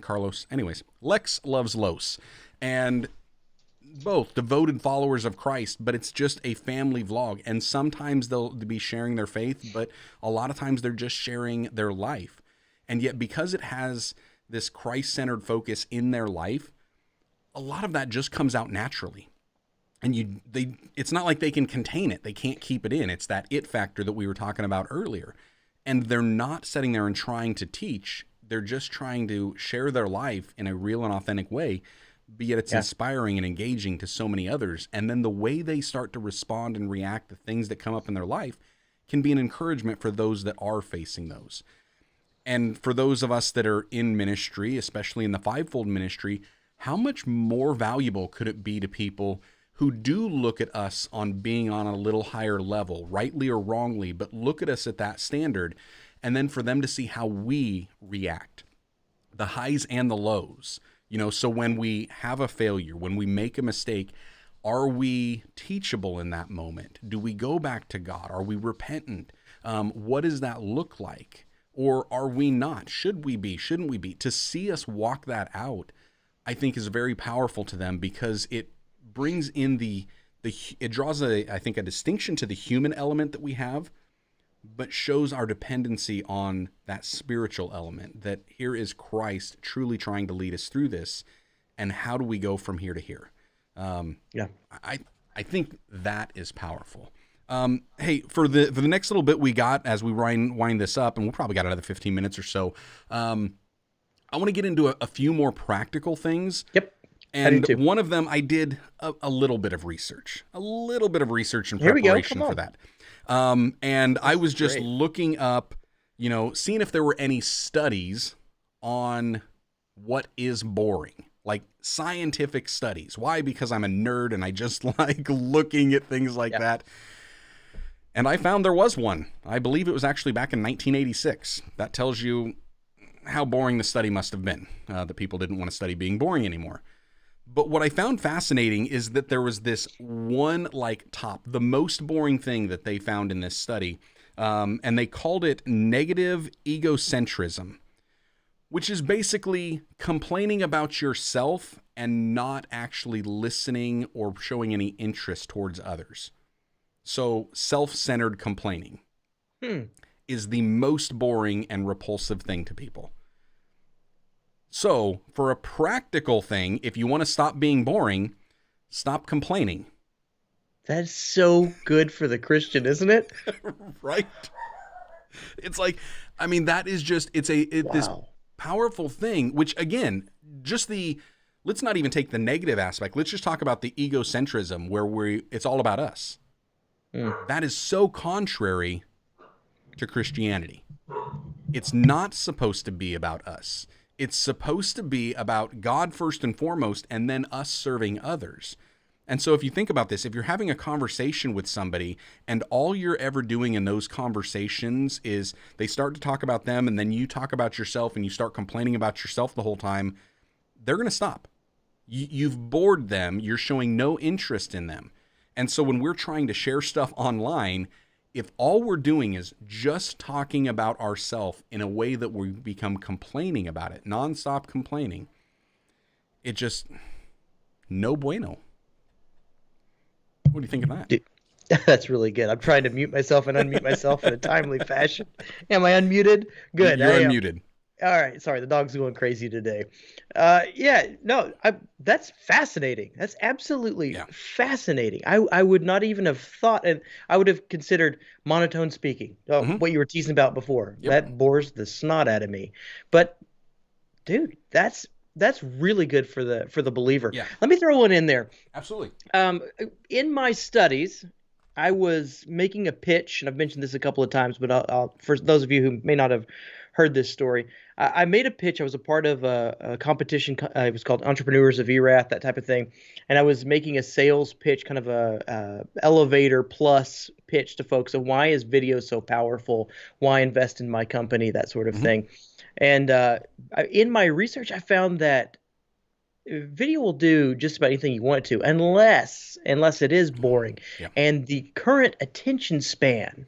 [SPEAKER 3] Carlos. Anyways, Lex loves Los. And both devoted followers of Christ, but it's just a family vlog. And sometimes they'll be sharing their faith, but a lot of times they're just sharing their life. And yet, because it has this Christ-centered focus in their life, a lot of that just comes out naturally. And it's not like they can contain it. They can't keep it in. It's that it factor that we were talking about earlier. And they're not sitting there and trying to teach. They're just trying to share their life in a real and authentic way. But yet it's inspiring and engaging to so many others. And then the way they start to respond and react to things that come up in their life can be an encouragement for those that are facing those. And for those of us that are in ministry, especially in the fivefold ministry, how much more valuable could it be to people who do look at us on being on a little higher level, rightly or wrongly, but look at us at that standard, and then for them to see how we react, the highs and the lows. So when we have a failure, when we make a mistake, are we teachable in that moment? Do we go back to God? Are we repentant? What does that look like? Or are we not? Should we be? Shouldn't we be? To see us walk that out, I think is very powerful to them, because it brings in it draws I think a distinction to the human element that we have, but shows our dependency on that spiritual element, that here is Christ truly trying to lead us through this. and how do we go from here to here?
[SPEAKER 4] Yeah.
[SPEAKER 3] I think that is powerful. Hey, for the next little bit we got as we wind this up, and we'll probably got another 15 minutes or so. I want to get into a few more practical things.
[SPEAKER 4] Yep.
[SPEAKER 3] And one of them, I did a little bit of research, in preparation for that. And I was just looking up, seeing if there were any studies on what is boring, like scientific studies. Why? Because I'm a nerd and I just like looking at things like that. And I found there was one. I believe it was actually back in 1986. That tells you how boring the study must have been. The people didn't want to study being boring anymore. But what I found fascinating is that there was this one, the most boring thing that they found in this study, and they called it negative egocentrism, which is basically complaining about yourself and not actually listening or showing any interest towards others. So self-centered complaining is the most boring and repulsive thing to people. So, for a practical thing, if you want to stop being boring, stop complaining.
[SPEAKER 4] That's so good for the Christian, isn't it?
[SPEAKER 3] Right? It's like, that is just, this powerful thing, which again, let's not even take the negative aspect. Let's just talk about the egocentrism where it's all about us. That is so contrary to Christianity. It's not supposed to be about us. It's supposed to be about God first and foremost, and then us serving others. And so if you think about this, if you're having a conversation with somebody and all you're ever doing in those conversations is they start to talk about them and then you talk about yourself and you start complaining about yourself the whole time, they're going to stop. You've bored them. You're showing no interest in them. And so when we're trying to share stuff online, if all we're doing is just talking about ourselves in a way that we become complaining about it, nonstop complaining, it just, no bueno. What do you think of that?
[SPEAKER 4] Dude, that's really good. I'm trying to mute myself and unmute myself in a timely fashion. Am I unmuted? Good.
[SPEAKER 3] You're unmuted.
[SPEAKER 4] All right. Sorry, the dog's going crazy today. That's fascinating. That's absolutely fascinating. I would not even have thought, and I would have considered monotone speaking. What you were teasing about before.
[SPEAKER 3] Yep.
[SPEAKER 4] That bores the snot out of me. But, dude, that's really good for the believer.
[SPEAKER 3] Yeah.
[SPEAKER 4] Let me throw one in there.
[SPEAKER 3] Absolutely.
[SPEAKER 4] In my studies, I was making a pitch, and I've mentioned this a couple of times, but I'll for those of you who may not have heard this story, I made a pitch. I was a part of a competition. It was called Entrepreneurs of ERATH, that type of thing. And I was making a sales pitch, kind of a elevator plus pitch to folks of why is video so powerful, why invest in my company, that sort of thing. And in my research, I found that video will do just about anything you want it to, unless it is boring.
[SPEAKER 3] Yeah.
[SPEAKER 4] And the current attention span,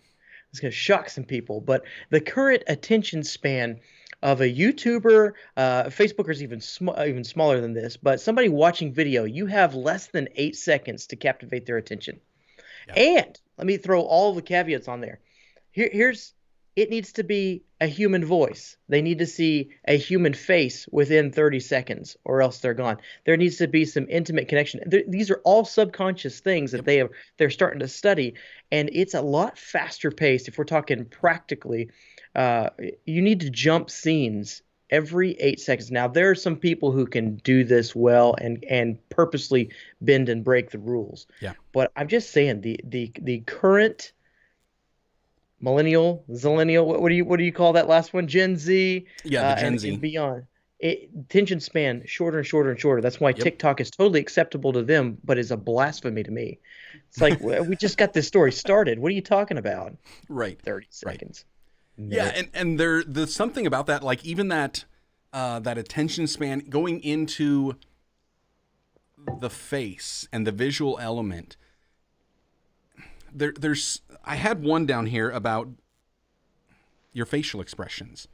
[SPEAKER 4] it's going to shock some people, but the current attention span of a YouTuber, Facebookers even smaller than this, but somebody watching video, you have less than 8 seconds to captivate their attention. Yeah. And let me throw all the caveats on there. It needs to be a human voice. They need to see a human face within 30 seconds or else they're gone. There needs to be some intimate connection. These are all subconscious things that they're starting to study, and it's a lot faster paced. If we're talking practically, you need to jump scenes every 8 seconds. Now, there are some people who can do this well and purposely bend and break the rules.
[SPEAKER 3] Yeah.
[SPEAKER 4] But I'm just saying the current millennial, zillennial, what do you call that last one? Gen Z.
[SPEAKER 3] Yeah, the Gen Z.
[SPEAKER 4] And beyond. Attention span shorter and shorter and shorter. That's why TikTok is totally acceptable to them, but is a blasphemy to me. It's like, we just got this story started. What are you talking about?
[SPEAKER 3] Right.
[SPEAKER 4] 30 seconds.
[SPEAKER 3] Right. Yeah, and there's something about that, like even that attention span going into the face and the visual element. I had one down here about your facial expressions.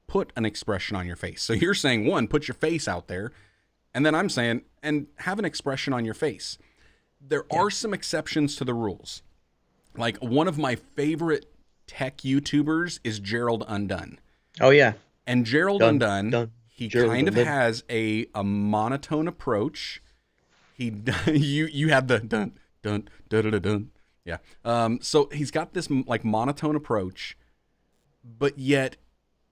[SPEAKER 3] Put an expression on your face. So you're saying, one, put your face out there. And then I'm saying, and have an expression on your face. There are some exceptions to the rules. Like one of my favorite tech YouTubers is Jarrod Undone.
[SPEAKER 4] Oh, yeah.
[SPEAKER 3] And Jarrod Undone, He
[SPEAKER 4] Sure,
[SPEAKER 3] kind of
[SPEAKER 4] but-
[SPEAKER 3] has a monotone approach. You had the dun dun dun dun dun. Yeah. So he's got this like monotone approach, but yet,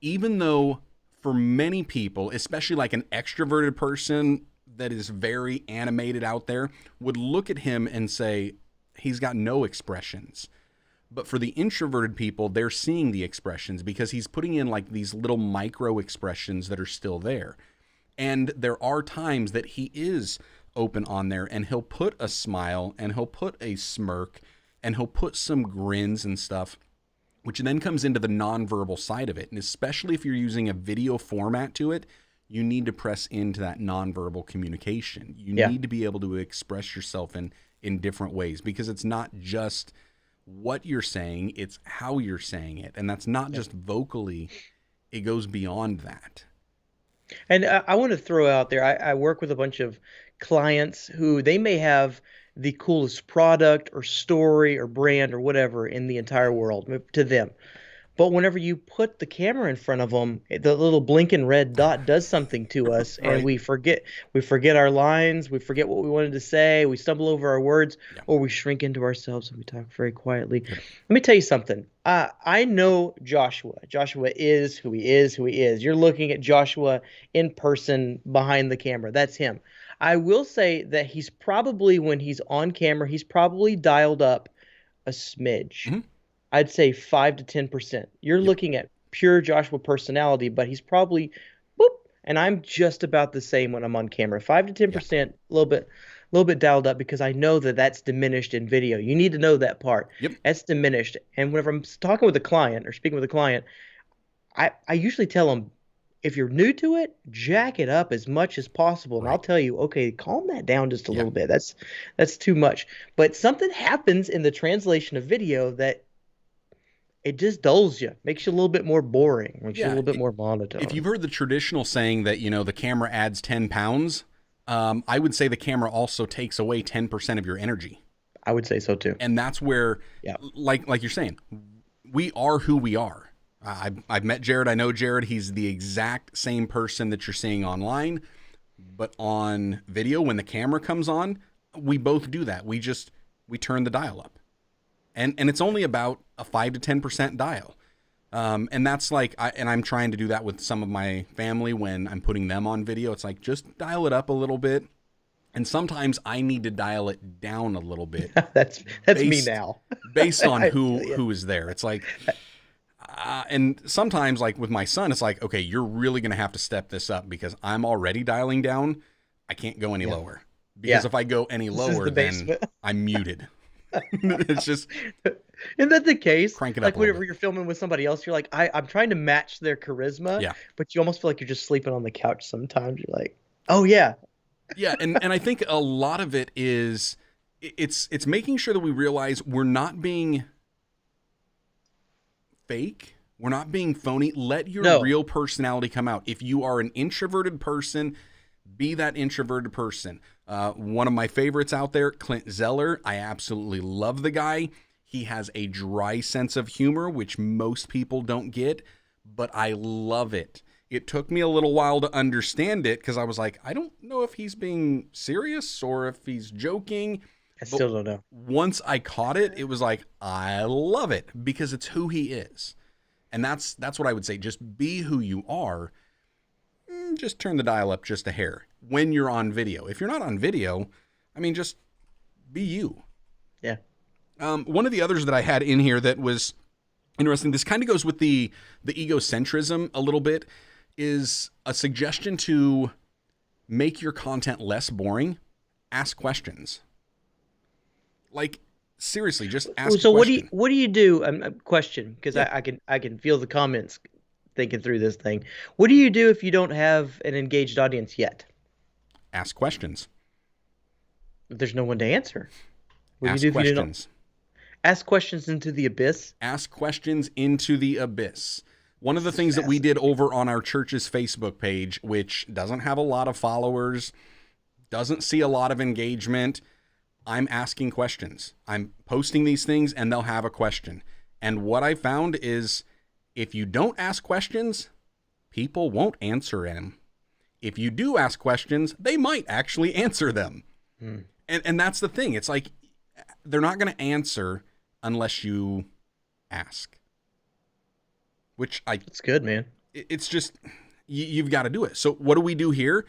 [SPEAKER 3] even though for many people, especially like an extroverted person that is very animated out there, would look at him and say he's got no expressions. But for the introverted people, they're seeing the expressions because he's putting in like these little micro expressions that are still there. And there are times that he is open on there and he'll put a smile and he'll put a smirk and he'll put some grins and stuff, which then comes into the nonverbal side of it. And especially if you're using a video format to it, you need to press into that nonverbal communication. You need to be able to express yourself in different ways, because it's not just what you're saying, it's how you're saying it. And that's not just vocally, it goes beyond that.
[SPEAKER 4] And I want to throw out there, I work with a bunch of clients who they may have the coolest product or story or brand or whatever in the entire world to them. But whenever you put the camera in front of them, the little blinking red dot does something to us,
[SPEAKER 3] Right.
[SPEAKER 4] and we forget our lines, we forget what we wanted to say, we stumble over our words, or we shrink into ourselves and we talk very quietly. Let me tell you something. I know Joshua. Joshua is who he is, who he is. You're looking at Joshua in person behind the camera. That's him. I will say that he's probably, when he's on camera, he's probably dialed up a smidge.
[SPEAKER 3] Mm-hmm.
[SPEAKER 4] I'd say 5 to 10%. You're looking at pure Joshua personality, but he's probably boop. And I'm just about the same when I'm on camera. 5 to 10%, a little bit dialed up, because I know that that's diminished in video. You need to know that part.
[SPEAKER 3] Yep.
[SPEAKER 4] That's diminished. And whenever I'm talking with a client or speaking with a client, I usually tell them, if you're new to it, jack it up as much as possible. And I'll tell you, okay, calm that down just a little bit. That's too much. But something happens in the translation of video that it just dulls you, makes you a little bit more boring, makes you a little bit more monotone.
[SPEAKER 3] If you've heard the traditional saying that, the camera adds 10 pounds, I would say the camera also takes away 10% of your energy.
[SPEAKER 4] I would say so too.
[SPEAKER 3] And that's where, like you're saying, we are who we are. I've met Jarrod. I know Jarrod. He's the exact same person that you're seeing online, but on video, when the camera comes on, we both do that. We turn the dial up. And it's only about a 5 to 10% dial. And that's like, I'm trying to do that with some of my family when I'm putting them on video. It's like, just dial it up a little bit. And sometimes I need to dial it down a little bit.
[SPEAKER 4] That's me now.
[SPEAKER 3] Based on who is there. It's like, and sometimes like with my son, it's like, okay, you're really going to have to step this up because I'm already dialing down. I can't go any lower. Because if I go any lower, then I'm muted. It's just,
[SPEAKER 4] isn't that the case?
[SPEAKER 3] Crank it
[SPEAKER 4] like
[SPEAKER 3] up
[SPEAKER 4] whenever you're filming with somebody else, you're like, I'm trying to match their charisma, but you almost feel like you're just sleeping on the couch sometimes. You're like, oh yeah.
[SPEAKER 3] And I think a lot of it is it's making sure that we realize we're not being fake, we're not being phony. Let your real personality come out. If you are an introverted person, be that introverted person. One of my favorites out there, Clint Zeller. I absolutely love the guy. He has a dry sense of humor, which most people don't get, but I love it. It took me a little while to understand it because I was like, I don't know if he's being serious or if he's joking.
[SPEAKER 4] I still don't know.
[SPEAKER 3] Once I caught it, it was like, I love it because it's who he is. And that's what I would say. Just be who you are. Just turn the dial up just a hair when you're on video. If you're not on video, just be you.
[SPEAKER 4] Yeah.
[SPEAKER 3] One of the others that I had in here that was interesting, this kind of goes with the egocentrism a little bit, is a suggestion to make your content less boring. Ask questions. Like, seriously, just ask.
[SPEAKER 4] So
[SPEAKER 3] what do
[SPEAKER 4] you do? Question, because I can feel the comments thinking through this thing. What do you do if you don't have an engaged audience yet?
[SPEAKER 3] Ask questions.
[SPEAKER 4] If there's no one to answer. What
[SPEAKER 3] Ask
[SPEAKER 4] do you do if
[SPEAKER 3] questions.
[SPEAKER 4] you don't? Ask questions into the abyss.
[SPEAKER 3] Ask questions into the abyss. One of the things that we did over on our church's Facebook page, which doesn't have a lot of followers, doesn't see a lot of engagement, I'm asking questions. I'm posting these things and they'll have a question. And what I found is if you don't ask questions, people won't answer them. if you do ask questions, they might actually answer them. And that's the thing. It's like they're not going to answer unless you ask.
[SPEAKER 4] It's good, man.
[SPEAKER 3] It's just, you've got to do it. So what do we do here?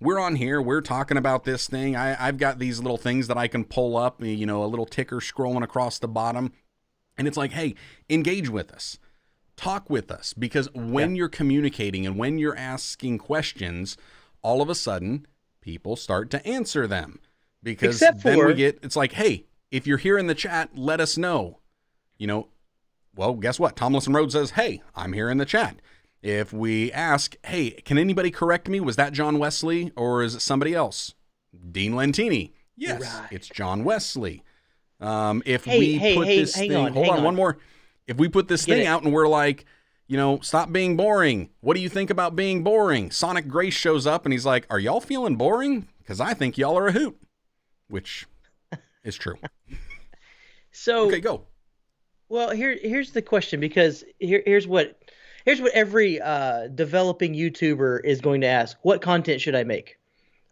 [SPEAKER 3] We're on here. We're talking about this thing. I've got these little things that I can pull up, a little ticker scrolling across the bottom. And it's like, hey, engage with us. Talk with us. Because when you're communicating and when you're asking questions, all of a sudden, people start to answer them. Because it's like, hey, if you're here in the chat, let us know. Well, guess what? Tomlinson Road says, hey, I'm here in the chat. If we ask, hey, can anybody correct me? Was that John Wesley or is it somebody else? Dean Lentini. Yes, It's John Wesley. Hold on, one more. If we put this thing out and we're like, stop being boring. What do you think about being boring? Sonic Grace shows up and he's like, are y'all feeling boring? Because I think y'all are a hoot. Which is true.
[SPEAKER 4] So
[SPEAKER 3] okay, go.
[SPEAKER 4] Well, here's the question, because here's what every developing YouTuber is going to ask: what content should I make?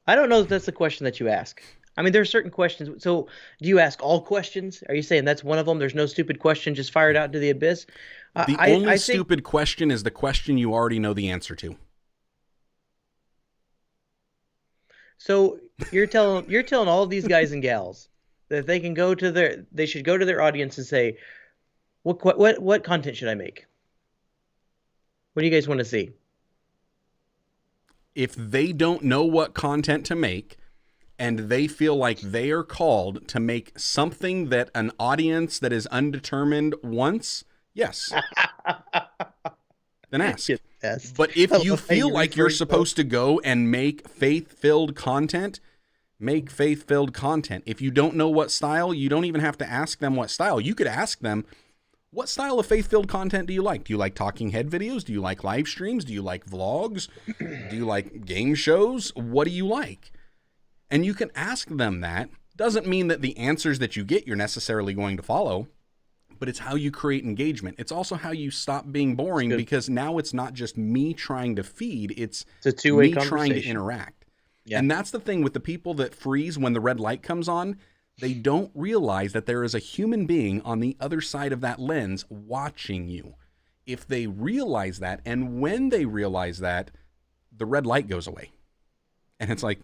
[SPEAKER 4] I don't know if that's the question that you ask. I mean, there are certain questions. So, do you ask all questions? Are you saying that's one of them? There's no stupid question, just fire it out into the abyss.
[SPEAKER 3] The only stupid question is the question you already know the answer to.
[SPEAKER 4] So you're telling all of these guys and gals that they should go to their audience and say, what content should I make? What do you guys want to see?
[SPEAKER 3] If they don't know what content to make and they feel like they are called to make something that an audience that is undetermined wants, yes. Then ask. But if you feel like you're supposed to go and make faith-filled content, make faith-filled content. If you don't know what style, you don't even have to ask them what style. You could ask them, what style of faith-filled content do you like? Do you like talking head videos? Do you like live streams? Do you like vlogs? Do you like game shows? What do you like? And you can ask them that. Doesn't mean that the answers that you get you're necessarily going to follow, but it's how you create engagement. It's also how you stop being boring, because now it's not just me trying to feed, it's
[SPEAKER 4] a two-way
[SPEAKER 3] me trying to interact. Yeah. And that's the thing with the people that freeze when the red light comes on. They don't realize that there is a human being on the other side of that lens watching you. If they realize that, and when they realize that, the red light goes away. And it's like,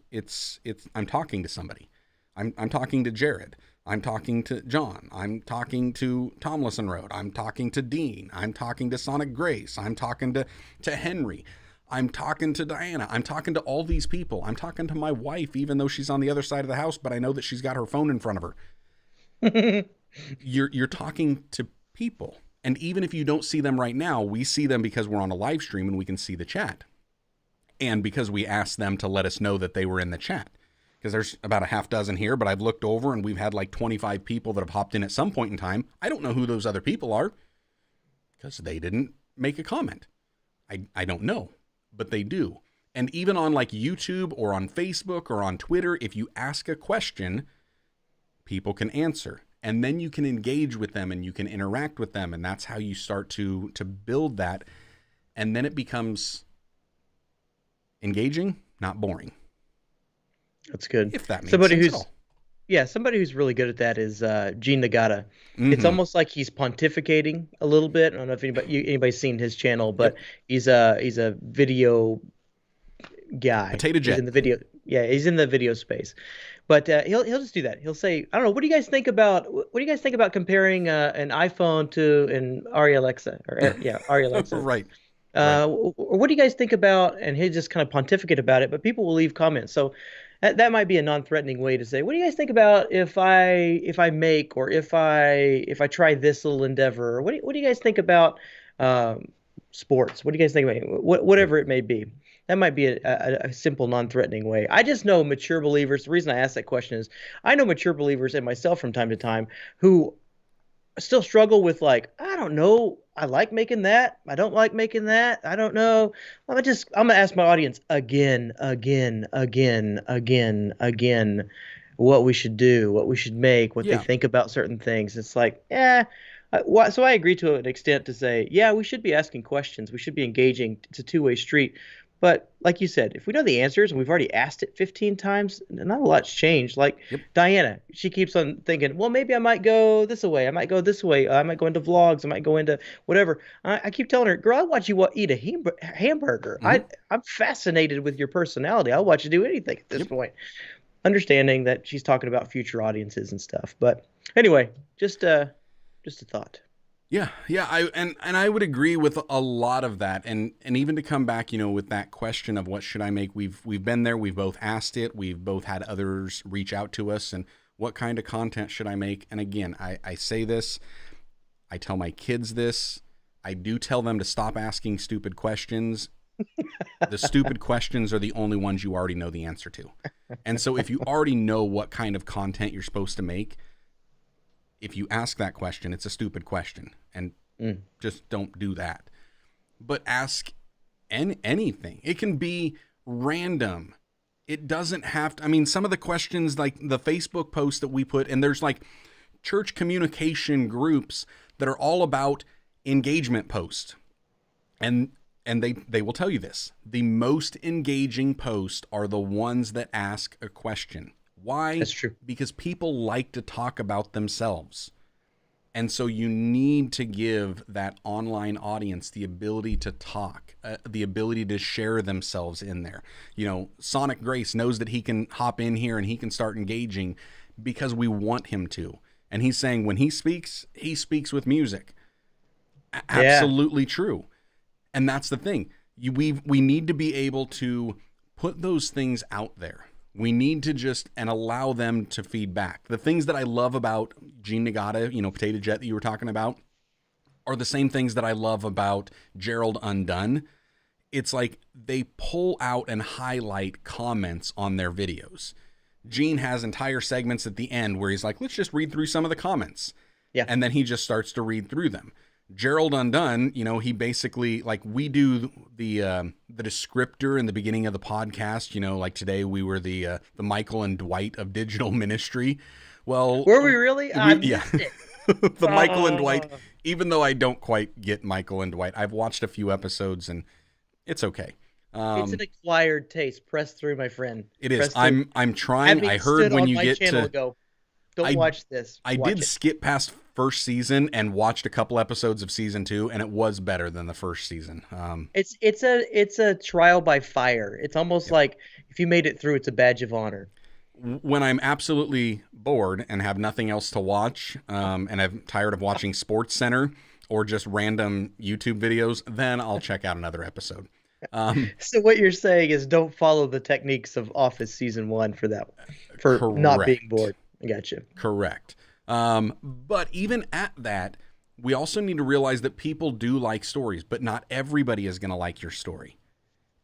[SPEAKER 3] I'm talking to somebody. I'm talking to Jarrod. I'm talking to John. I'm talking to Tomlinson Road. I'm talking to Dean. I'm talking to Sonic Grace. I'm talking to Henry. I'm talking to Diana. I'm talking to all these people. I'm talking to my wife, even though she's on the other side of the house, but I know that she's got her phone in front of her. You're talking to people. And even if you don't see them right now, we see them because we're on a live stream and we can see the chat. And because we asked them to let us know that they were in the chat. Because there's about a half dozen here, but I've looked over and we've had like 25 people that have hopped in at some point in time. I don't know who those other people are because they didn't make a comment. I don't know, but they do. And even on like YouTube or on Facebook or on Twitter, if you ask a question, people can answer. And then you can engage with them and you can interact with them. And that's how you start to build that. And then it becomes engaging, not boring.
[SPEAKER 4] That's good.
[SPEAKER 3] If that makes sense at all.
[SPEAKER 4] Yeah, somebody who's really good at that is Gene Nagata.
[SPEAKER 3] Mm-hmm.
[SPEAKER 4] It's almost like he's pontificating a little bit. I don't know if anybody's seen his channel, but he's a video guy.
[SPEAKER 3] Potato Jet.
[SPEAKER 4] He's in the video. Yeah, he's in the video space. But he'll just do that. He'll say, I don't know, what do you guys think about comparing an iPhone to an Arri Alexa? Arri Alexa.
[SPEAKER 3] Right.
[SPEAKER 4] Or what do you guys think about? And he'll just kind of pontificate about it, but people will leave comments. So that might be a non-threatening way to say, what do you guys think about if I make, or if I try this little endeavor? Or what do you guys think about sports? What do you guys think about whatever it may be? That might be a simple, non-threatening way. I just know mature believers. The reason I ask that question is I know mature believers and myself from time to time who still struggle with, like, I don't know, I like making that, I don't like making that, I don't know. I'm gonna ask my audience again, what we should do, what we should make, what they think about certain things. It's like, so I agree to an extent to say, we should be asking questions, we should be engaging. It's a two-way street. But like you said, if we know the answers and we've already asked it 15 times, not a lot's changed. Like
[SPEAKER 3] Yep.
[SPEAKER 4] Diana, she keeps on thinking, well, maybe I might go this way. I might go this way. I might go into vlogs. I might go into whatever. I keep telling her, girl, I watch you eat a hamburger.
[SPEAKER 3] Mhm.
[SPEAKER 4] I'm fascinated with your personality. I'll watch you do anything at this
[SPEAKER 3] Yep.
[SPEAKER 4] point. Understanding that she's talking about future audiences and stuff. But anyway, just a thought.
[SPEAKER 3] Yeah, yeah, I would agree with a lot of that, and even to come back, with that question of what should I make, we've been there, we've both asked it, we've both had others reach out to us, and what kind of content should I make? And again, I say this, I tell my kids this, I do tell them to stop asking stupid questions. The stupid questions are the only ones you already know the answer to, and so if you already know what kind of content you're supposed to make, if you ask that question, it's a stupid question, and just don't do that. But ask anything. It can be random. It doesn't have to. I mean, some of the questions, like the Facebook post that we put, and there's like church communication groups that are all about engagement posts, and they will tell you this. The most engaging posts are the ones that ask a question. Why?
[SPEAKER 4] That's true.
[SPEAKER 3] Because people like to talk about themselves. And so you need to give that online audience the ability to talk, the ability to share themselves in there. Sonic Grace knows that he can hop in here and he can start engaging because we want him to. And he's saying when he speaks with music. Absolutely true. And that's the thing. We need to be able to put those things out there. We need to just and allow them to feed back. The things that I love about Gene Nagata, Potato Jet that you were talking about, are the same things that I love about Jarrod Undone. It's like they pull out and highlight comments on their videos. Gene has entire segments at the end where he's like, let's just read through some of the comments.
[SPEAKER 4] Yeah.
[SPEAKER 3] And then he just starts to read through them. Jarrod Undone, he basically, like, we do the descriptor in the beginning of the podcast, like today we were the Michael and Dwight of digital ministry. Well,
[SPEAKER 4] were we really? I
[SPEAKER 3] missed
[SPEAKER 4] it.
[SPEAKER 3] The Michael and Dwight, even though I don't quite get Michael and Dwight, I've watched a few episodes and it's okay.
[SPEAKER 4] It's an acquired taste. Press through, my friend.
[SPEAKER 3] It is.
[SPEAKER 4] Press through.
[SPEAKER 3] I'm trying.
[SPEAKER 4] Having
[SPEAKER 3] I heard
[SPEAKER 4] stood
[SPEAKER 3] when
[SPEAKER 4] on
[SPEAKER 3] you
[SPEAKER 4] my
[SPEAKER 3] get
[SPEAKER 4] channel
[SPEAKER 3] to
[SPEAKER 4] and go, don't watch this.
[SPEAKER 3] I
[SPEAKER 4] Watch
[SPEAKER 3] did
[SPEAKER 4] it.
[SPEAKER 3] skip past first season and watched a couple episodes of season 2, and it was better than the first season.
[SPEAKER 4] It's a trial by fire. It's almost like if you made it through, it's a badge of honor.
[SPEAKER 3] When I'm absolutely bored and have nothing else to watch, and I'm tired of watching Sports Center or just random YouTube videos, then I'll check out another episode.
[SPEAKER 4] So what you're saying is don't follow the techniques of Office season 1 for that, for not being bored. I got you.
[SPEAKER 3] Correct. But even at that, we also need to realize that people do like stories, but not everybody is going to like your story.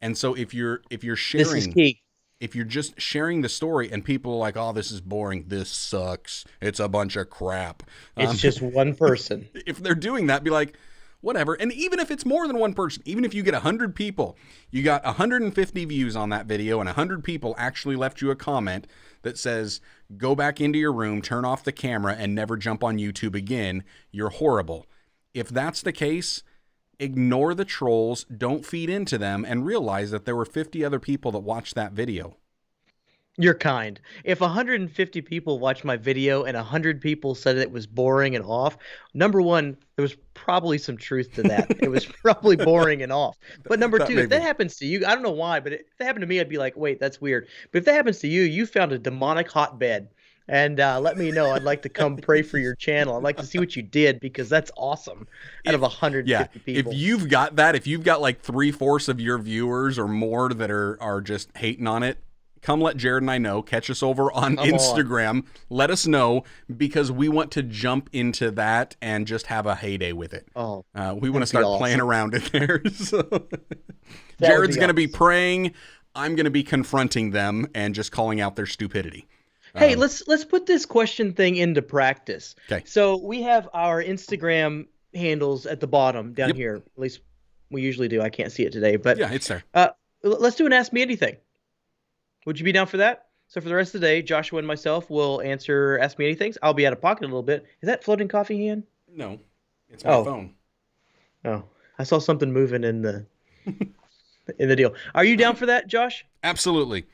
[SPEAKER 3] And so if you're sharing,
[SPEAKER 4] This is key.
[SPEAKER 3] if you're just sharing the story and people are like, oh, this is boring, this sucks, it's a bunch of crap.
[SPEAKER 4] It's just one person.
[SPEAKER 3] If they're doing that, be like, whatever. And even if it's more than one person, even if you get 100 people, you got 150 views on that video and 100 people actually left you a comment that says, go back into your room, turn off the camera, and never jump on YouTube again, you're horrible. If that's the case, ignore the trolls, don't feed into them, and realize that there were 50 other people that watched that video.
[SPEAKER 4] You're kind. If 150 people watched my video and 100 people said it was boring and off, number one, there was probably some truth to that. It was probably boring and off. But number two, if that happens to you, I don't know why, but if that happened to me, I'd be like, wait, that's weird. But if that happens to you, you found a demonic hotbed. And let me know. I'd like to come pray for your channel. I'd like to see what you did because that's awesome. Out of 150 people.
[SPEAKER 3] If you've got that, if you've got like 3/4 of your viewers or more that are just hating on it, come let Jarrod and I know. Catch us over on Instagram. Let us know because we want to jump into that and just have a heyday with it.
[SPEAKER 4] Oh,
[SPEAKER 3] we want to start playing around in there. So Jarrod's going to be praying. I'm going to be confronting them and just calling out their stupidity.
[SPEAKER 4] Hey, let's put this question thing into practice.
[SPEAKER 3] Okay.
[SPEAKER 4] So we have our Instagram handles at the bottom down here. At least we usually do. I can't see it today, but
[SPEAKER 3] yeah, it's there.
[SPEAKER 4] Let's do an Ask Me Anything. Would you be down for that? So for the rest of the day, Joshua and myself will answer Ask Me Anythings. I'll be out of pocket a little bit. Is that floating coffee hand?
[SPEAKER 3] No, it's my phone.
[SPEAKER 4] Oh, I saw something moving in the in the deal. Are you down for that, Josh?
[SPEAKER 3] Absolutely.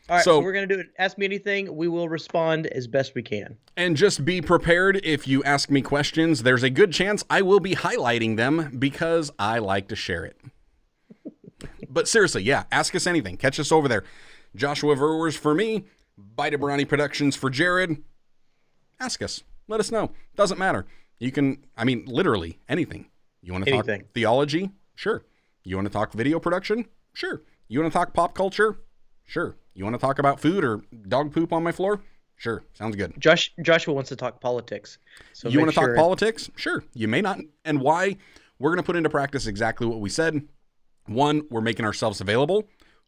[SPEAKER 4] All right,
[SPEAKER 3] So-
[SPEAKER 4] so we're going to do it. Ask me anything. We will respond as best we can.
[SPEAKER 3] And just be prepared if you ask me questions. There's a good chance I will be highlighting them because I like to share it. But seriously, yeah, ask us anything. Catch us over there. Joshua Verwers for me, Bite Brownie Productions for Jarrod. Ask us. Let us know. Doesn't matter. You can, literally anything. You want to talk theology? Sure. You want to talk video production? Sure. You want to talk pop culture? Sure. You want to talk about food or dog poop on my floor? Sure. Sounds good.
[SPEAKER 4] Joshua wants to talk politics. So
[SPEAKER 3] you want to talk politics? Sure. You may not. And why? We're going to put into practice exactly what we said. One, we're making ourselves available.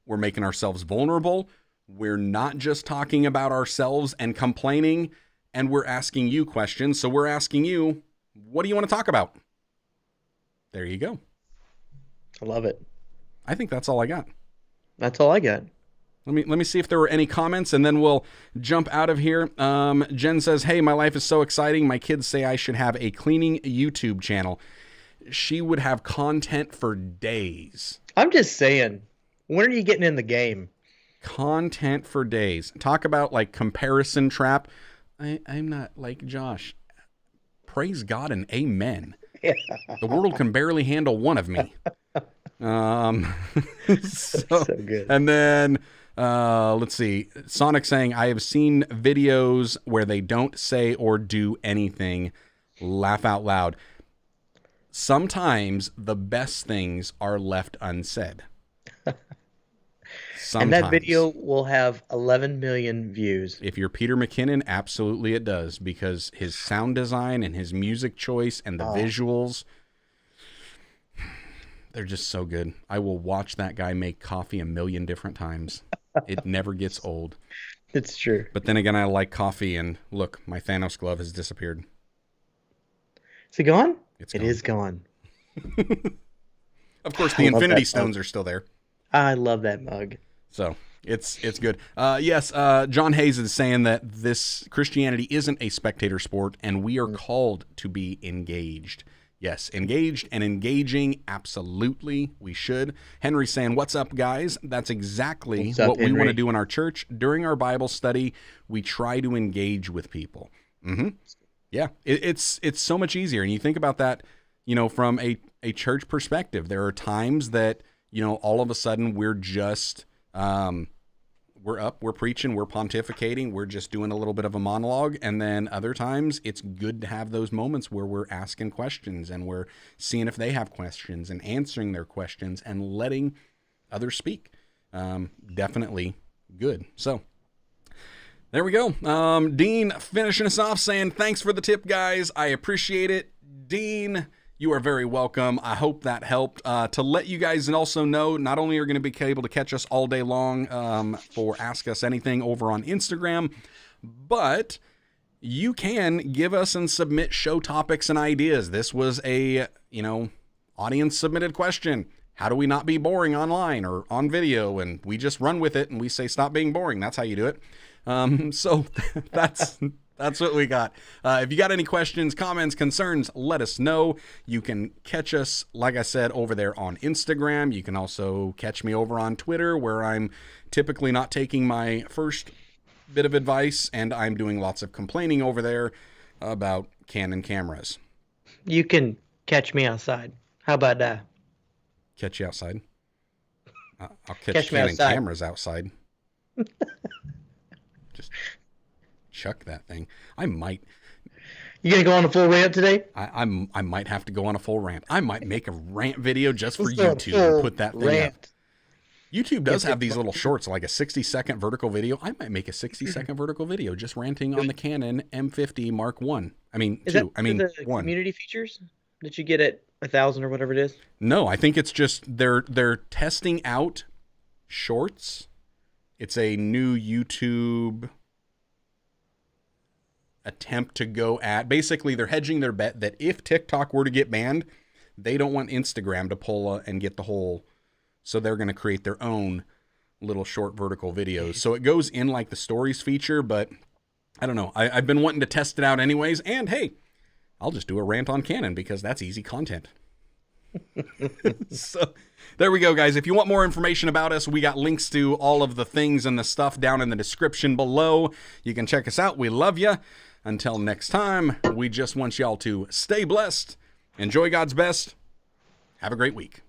[SPEAKER 3] We're making ourselves vulnerable. We're not just talking about ourselves and complaining, and we're asking you questions. So we're asking you, what do you want to talk about? There you go.
[SPEAKER 4] I love it.
[SPEAKER 3] I think that's all I got.
[SPEAKER 4] That's all I got.
[SPEAKER 3] Let me see if there were any comments, and then we'll jump out of here. Jen says, hey, my life is so exciting. My kids say I should have a cleaning YouTube channel. She would have content for days.
[SPEAKER 4] I'm just saying, when are you getting in the game?
[SPEAKER 3] Content for days. Talk about like comparison trap. I'm not like Josh. Praise God and amen. Yeah. The world can barely handle one of me. So good. And then let's see. Sonic saying, I have seen videos where they don't say or do anything. Laugh out loud. Sometimes the best things are left unsaid. Sometimes.
[SPEAKER 4] And that video will have 11 million views.
[SPEAKER 3] If you're Peter McKinnon, absolutely it does, because his sound design and his music choice and the visuals, they're just so good. I will watch that guy make coffee a million different times. It never gets old.
[SPEAKER 4] It's true.
[SPEAKER 3] But then again, I like coffee, and look, my Thanos glove has disappeared.
[SPEAKER 4] Is it gone?
[SPEAKER 3] It
[SPEAKER 4] is gone.
[SPEAKER 3] Of course, the Infinity Stones are still there.
[SPEAKER 4] I love that mug.
[SPEAKER 3] So it's good. Yes, John Hayes is saying that this Christianity isn't a spectator sport, and we are called to be engaged. Yes, engaged and engaging. Absolutely, we should. Henry's saying, what's up, guys? That's exactly what we want to do in our church. During our Bible study, we try to engage with people. Mm-hmm. Yeah, it's so much easier. And you think about that, from a church perspective. There are times that, all of a sudden we're just, we're preaching, we're pontificating, we're just doing a little bit of a monologue. And then other times it's good to have those moments where we're asking questions and we're seeing if they have questions and answering their questions and letting others speak. Definitely good. So there we go. Dean finishing us off saying, thanks for the tip, guys. I appreciate it. Dean, you are very welcome. I hope that helped. To let you guys also know, not only are going to be able to catch us all day long for Ask Us Anything over on Instagram, but you can give us and submit show topics and ideas. This was a, audience submitted question. How do we not be boring online or on video? And we just run with it and we say, stop being boring. That's how you do it. So that's what we got. If you got any questions, comments, concerns, let us know. You can catch us, like I said, over there on Instagram. You can also catch me over on Twitter, where I'm typically not taking my first bit of advice, and I'm doing lots of complaining over there about Canon cameras.
[SPEAKER 4] You can catch me outside. How about that?
[SPEAKER 3] Catch you outside? I'll catch Canon cameras outside. Just chuck that thing. I might.
[SPEAKER 4] You gonna go on a full rant today?
[SPEAKER 3] I might have to go on a full rant. I might make a rant video just for YouTube and put that thing up. YouTube does have these little shorts, like a 60-second vertical video. I might make a 60-second vertical video just ranting on the Canon M50 Mark 1.
[SPEAKER 4] The community features that you get at 1,000 or whatever it is?
[SPEAKER 3] No, I think it's just they're testing out shorts. It's a new YouTube attempt to go at, basically they're hedging their bet that if TikTok were to get banned, they don't want Instagram to pull and get the whole, so they're going to create their own little short vertical videos. So it goes in like the stories feature, but I don't know. I've been wanting to test it out anyways, and hey, I'll just do a rant on Canon because that's easy content. So there we go, guys. If you want more information about us, we got links to all of the things and the stuff down in the description below. You can check us out. We love you. Until next time, we just want y'all to stay blessed, enjoy God's best, have a great week.